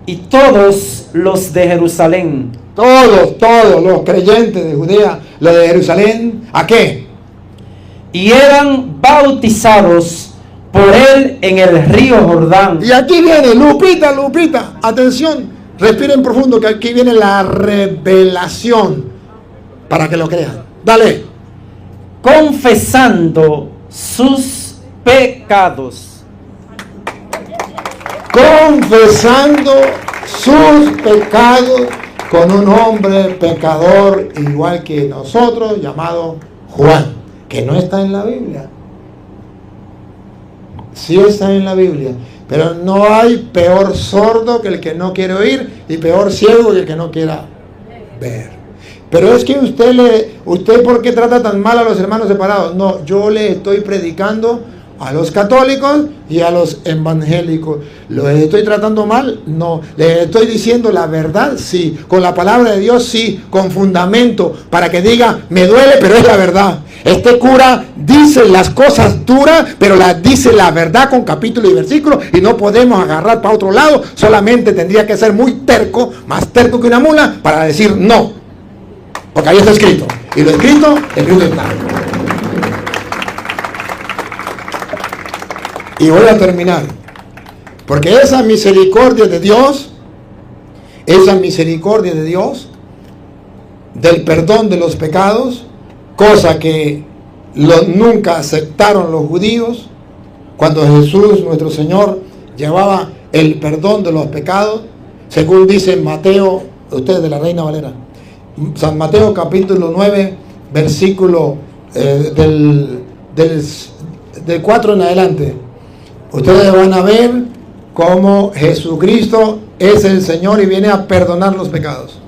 y todos los de Jerusalén. Todos los creyentes de Judea, los de Jerusalén, ¿a qué? Y eran bautizados por él en el río Jordán. Y aquí viene, Lupita, atención, respiren profundo, que aquí viene la revelación, para que lo crean. Dale. Confesando sus pecados. Confesando sus pecados con un hombre pecador igual que nosotros, llamado Juan, que no está en la Biblia. Sí está en la Biblia, pero no hay peor sordo que el que no quiere oír y peor ciego que el que no quiera ver. Pero es que usted ¿por qué trata tan mal a los hermanos separados? No, yo le estoy predicando a los católicos y a los evangélicos. ¿Los estoy tratando mal? No. Les estoy diciendo la verdad, sí. Con la palabra de Dios, sí. Con fundamento, para que diga, me duele, pero es la verdad. Este cura dice las cosas duras, pero las dice la verdad con capítulo y versículo, y no podemos agarrar para otro lado. Solamente tendría que ser muy terco, más terco que una mula, para decir no. Porque ahí está escrito. Y lo escrito está. Y voy a terminar. Porque esa misericordia de Dios, del perdón de los pecados, cosa que nunca aceptaron los judíos, cuando Jesús, nuestro Señor, llevaba el perdón de los pecados, según dice Mateo, ustedes de la Reina Valera, San Mateo capítulo 9, versículo del 4 en adelante. Ustedes van a ver cómo Jesucristo es el Señor y viene a perdonar los pecados.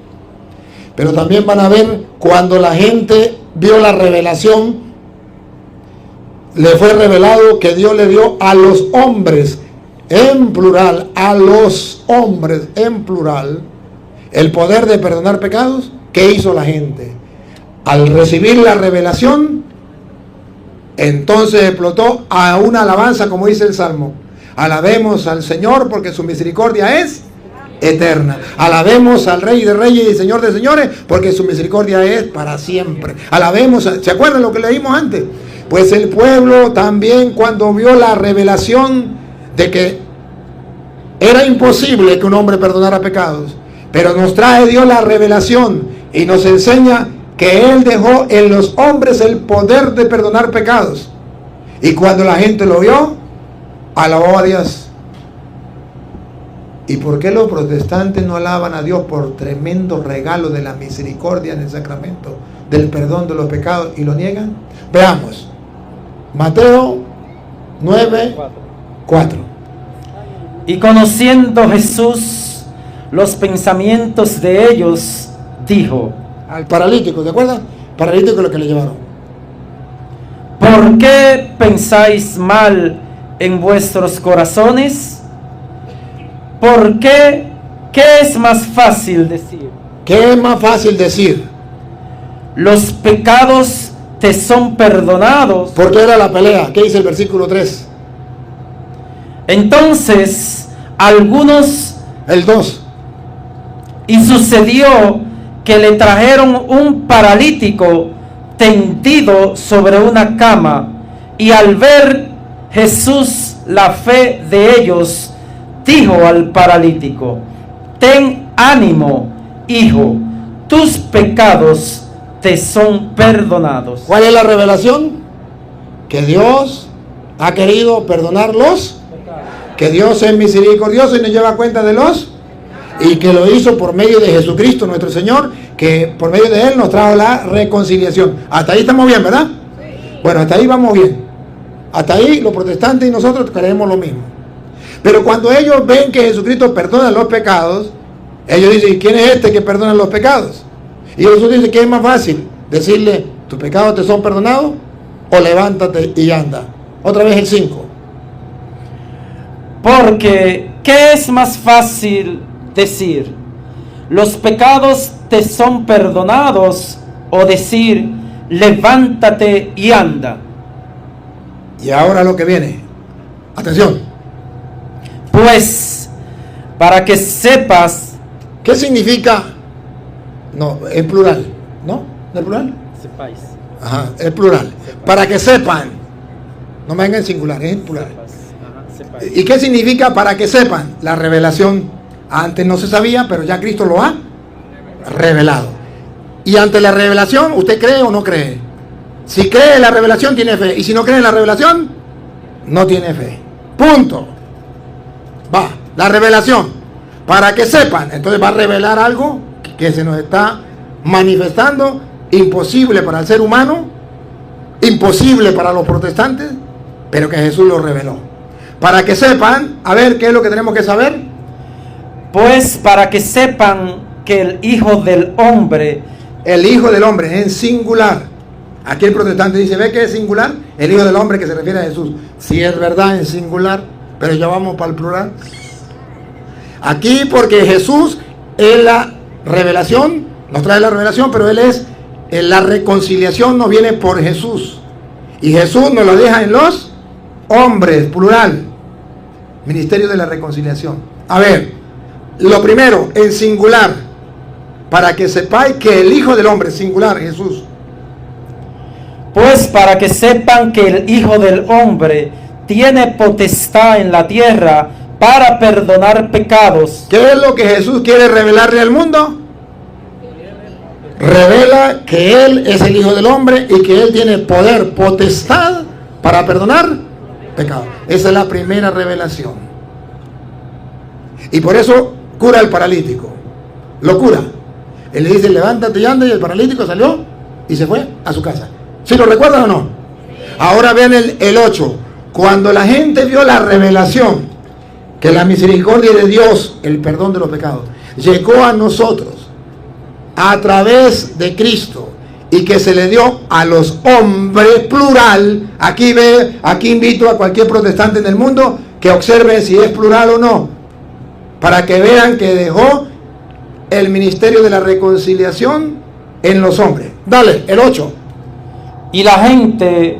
Pero también van a ver cuando la gente vio la revelación, le fue revelado que Dios le dio a los hombres, en plural, a los hombres, en plural, el poder de perdonar pecados. ¿Qué hizo la gente? Al recibir la revelación, entonces explotó a una alabanza, como dice el Salmo. Alabemos al Señor porque su misericordia es eterna. Alabemos al Rey de Reyes y Señor de Señores porque su misericordia es para siempre. Alabemos, ¿se acuerdan lo que leímos antes? Pues el pueblo también, cuando vio la revelación de que era imposible que un hombre perdonara pecados, pero nos trae Dios la revelación y nos enseña que Él dejó en los hombres el poder de perdonar pecados. Y cuando la gente lo vio, alabó a Dios. ¿Y por qué los protestantes no alaban a Dios por tremendo regalo de la misericordia en el sacramento del perdón de los pecados y lo niegan? Veamos. Mateo 9:4. Y conociendo Jesús los pensamientos de ellos, dijo al paralítico, ¿te acuerdas? Paralítico lo que le llevaron. ¿Por qué pensáis mal en vuestros corazones? ¿Por qué? ¿Qué es más fácil decir? ¿Qué es más fácil decir? Los pecados te son perdonados. Porque era la pelea. ¿Qué dice el versículo 3? Entonces, algunos... El 2. Y sucedió que le trajeron un paralítico tendido sobre una cama, y al ver Jesús la fe de ellos, dijo al paralítico: ten ánimo, hijo, tus pecados te son perdonados. ¿Cuál es la revelación? Que Dios ha querido perdonarlos, que Dios es misericordioso y nos lleva cuenta de los, y que lo hizo por medio de Jesucristo nuestro Señor, que por medio de Él nos trajo la reconciliación. Hasta ahí estamos bien, ¿verdad? Sí. Bueno, hasta ahí vamos bien. Hasta ahí los protestantes y nosotros creemos lo mismo. Pero cuando ellos ven que Jesucristo perdona los pecados, ellos dicen: ¿y quién es este que perdona los pecados? Y Jesús dice que es más fácil decirle: ¿tus pecados te son perdonados? O levántate y anda. Otra vez el 5. Porque, ¿qué es más fácil decir? ¿Los pecados te son perdonados? O decir, levántate y anda. Y ahora lo que viene. Atención. Pues, para que sepas. ¿Qué significa? No, en plural. ¿No? ¿No es plural? Sepáis. Ajá, es plural. Para que sepan. No me venga en singular, es en plural. ¿Y qué significa para que sepan? La revelación. Antes no se sabía, pero ya Cristo lo ha revelado. Y ante la revelación, ¿usted cree o no cree? Si cree en la revelación, tiene fe. Y si no cree en la revelación, no tiene fe. Punto. Va, la revelación. Para que sepan. Entonces va a revelar algo que se nos está manifestando. Imposible para el ser humano. Imposible para los protestantes. Pero que Jesús lo reveló. Para que sepan, a ver, ¿qué es lo que tenemos que saber? Pues para que sepan que el Hijo del Hombre. El Hijo del Hombre en singular. Aquí el protestante dice, ¿ve que es singular? El Hijo del Hombre que se refiere a Jesús. Sí es verdad en singular, pero ya vamos para el plural. Aquí porque Jesús es la revelación, nos trae la revelación, pero Él es, la reconciliación no viene por Jesús. Y Jesús nos lo deja en los hombres, plural. Ministerio de la reconciliación. A ver, lo primero, en singular. Para que sepáis que el Hijo del Hombre, singular, Jesús. Pues para que sepan que el Hijo del Hombre tiene potestad en la tierra para perdonar pecados. ¿Qué es lo que Jesús quiere revelarle al mundo? Revela que Él es el Hijo del Hombre y que Él tiene poder, potestad para perdonar pecados. Esa es la primera revelación. Y por eso cura al paralítico. Lo cura. Él le dice, levántate y anda, y el paralítico salió y se fue a su casa. ¿Sí lo recuerdan o no? Ahora vean el 8. Cuando la gente vio la revelación, que la misericordia de Dios, el perdón de los pecados, llegó a nosotros a través de Cristo y que se le dio a los hombres, plural. Aquí invito a cualquier protestante en el mundo que observe si es plural o no, para que vean que dejó el ministerio de la reconciliación en los hombres. Dale, el 8. Y la gente,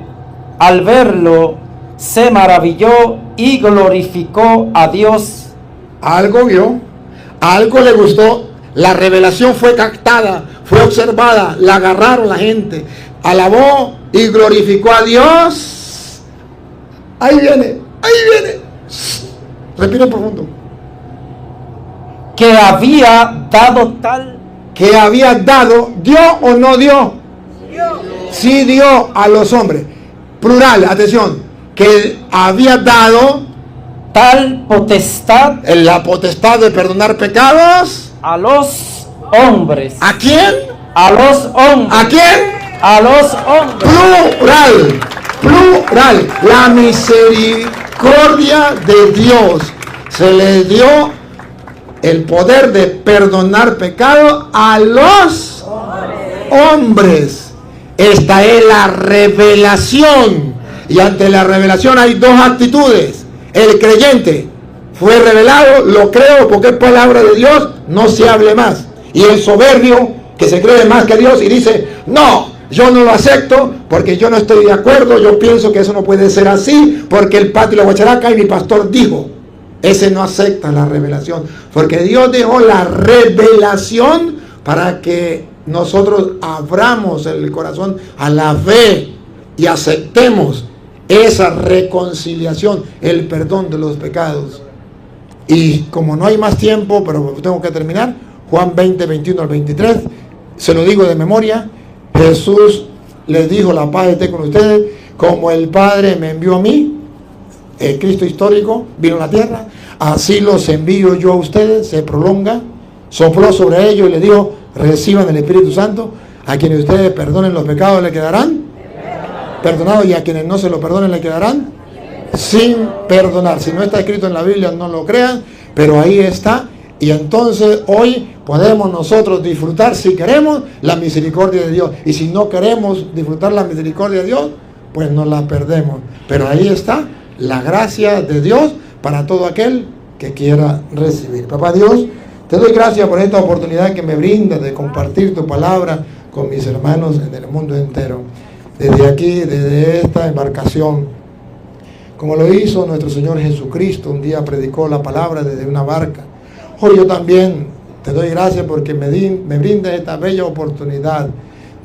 al verlo, se maravilló y glorificó a Dios. Algo vio, algo le gustó, la revelación fue captada, fue observada, la agarraron la gente, alabó y glorificó a Dios. Ahí viene. Respira profundo. Que había dado tal. Que había dado, ¿dio o no dio? Sí dio a los hombres. Plural, atención. Que había dado tal potestad. En la potestad de perdonar pecados. A los hombres. ¿A quién? A los hombres. ¿A quién? A los hombres. Plural. La misericordia de Dios. Se le dio el poder de perdonar pecado a los hombres. Esta es la revelación. Y ante la revelación hay dos actitudes. El creyente fue revelado, lo creo porque es palabra de Dios, no se hable más. Y el soberbio que se cree más que Dios y dice, no, yo no lo acepto porque yo no estoy de acuerdo, yo pienso que eso no puede ser así porque el patio y la guacharaca y mi pastor dijo. Ese no acepta la revelación, porque Dios dejó la revelación para que nosotros abramos el corazón a la fe y aceptemos esa reconciliación, el perdón de los pecados. Y como no hay más tiempo, pero tengo que terminar, Juan 20, 21 al 23, se lo digo de memoria, Jesús les dijo, la paz esté con ustedes, como el Padre me envió a mí, el Cristo histórico vino a la tierra, así los envío yo a ustedes. Se prolonga, sopló sobre ellos y les dijo, reciban el Espíritu Santo. A quienes ustedes perdonen los pecados le quedarán perdonados, y a quienes no se lo perdonen le quedarán sin perdonar. Si no está escrito en la Biblia, no lo crean, pero ahí está. Y entonces hoy podemos nosotros disfrutar, si queremos, la misericordia de Dios, y si no queremos disfrutar la misericordia de Dios, pues nos la perdemos. Pero ahí está la gracia de Dios para todo aquel que quiera recibir. Papá Dios, te doy gracias por esta oportunidad que me brinda de compartir tu palabra con mis hermanos en el mundo entero. Desde aquí, desde esta embarcación, como lo hizo nuestro Señor Jesucristo, un día predicó la palabra desde una barca. Hoy yo también te doy gracias porque me brinda esta bella oportunidad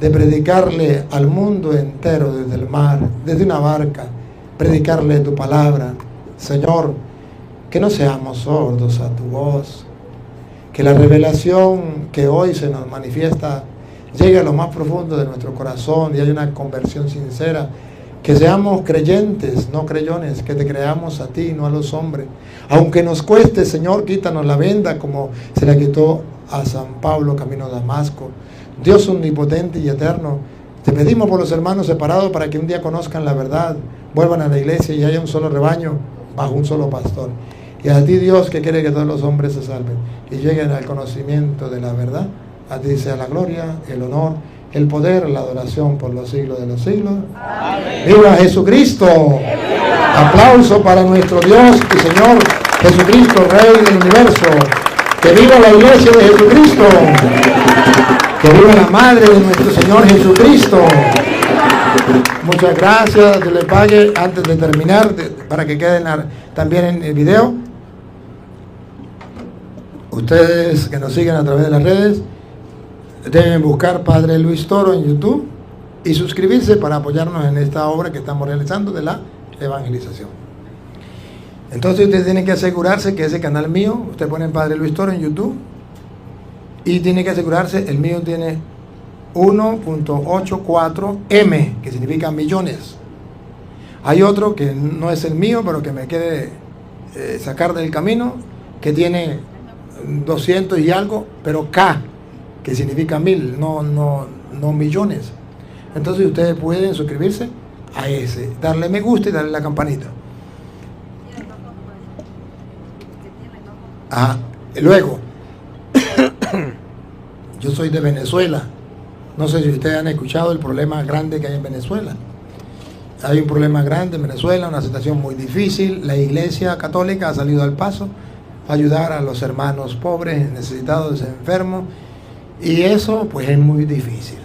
de predicarle al mundo entero desde el mar, desde una barca, predicarle tu palabra. Señor, que no seamos sordos a tu voz, que la revelación que hoy se nos manifiesta llegue a lo más profundo de nuestro corazón y haya una conversión sincera, que seamos creyentes, no creyones, que te creamos a ti, no a los hombres. Aunque nos cueste, Señor, quítanos la venda como se la quitó a San Pablo camino a Damasco. Dios omnipotente y eterno, te pedimos por los hermanos separados para que un día conozcan la verdad, vuelvan a la iglesia y haya un solo rebaño bajo un solo pastor. Y a ti, Dios, que quiere que todos los hombres se salven y lleguen al conocimiento de la verdad, a ti sea la gloria, el honor, el poder, la adoración por los siglos de los siglos. Amén. ¡Viva Jesucristo! ¡Viva! Aplauso para nuestro Dios y Señor Jesucristo, Rey del universo. ¡Que viva la iglesia de Jesucristo! ¡Que viva la Madre de nuestro Señor Jesucristo! Muchas gracias, Dios les pague. Antes de terminar, para que queden también en el video, ustedes que nos siguen a través de las redes, deben buscar Padre Luis Toro en YouTube y suscribirse para apoyarnos en esta obra que estamos realizando de la evangelización. Entonces ustedes tienen que asegurarse que ese canal mío, usted pone Padre Luis Toro en YouTube y tiene que asegurarse, el mío tiene 1.84 M, que significa millones. Hay otro que no es el mío, pero que me quiere sacar del camino, que tiene 200 y algo, pero K, que significa 1000, no millones. Entonces ustedes pueden suscribirse a ese, darle me gusta y darle la campanita. Luego, yo soy de Venezuela. No sé si ustedes han escuchado el problema grande que hay en Venezuela. Hay un problema grande en Venezuela, una situación muy difícil. La Iglesia Católica ha salido al paso a ayudar a los hermanos pobres, necesitados, enfermos. Y eso pues es muy difícil.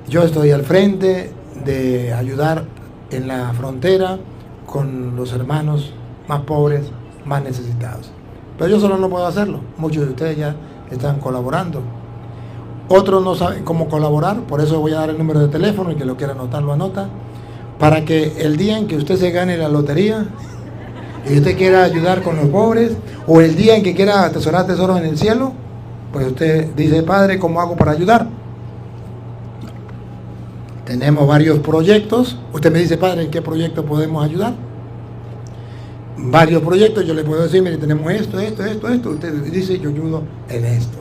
Yo estoy al frente de ayudar en la frontera con los hermanos más pobres, más necesitados. Pero yo solo no puedo hacerlo. Muchos de ustedes ya están colaborando. Otros no saben cómo colaborar, por eso voy a dar el número de teléfono, y que lo quiera anotar, lo anota, para que el día en que usted se gane la lotería y usted quiera ayudar con los pobres, o el día en que quiera atesorar tesoros en el cielo, pues usted dice: Padre, ¿cómo hago para ayudar? Tenemos varios proyectos. Usted me dice: Padre, ¿en qué proyecto podemos ayudar? Varios proyectos, yo le puedo decir: mire, tenemos esto. Usted dice: yo ayudo en esto.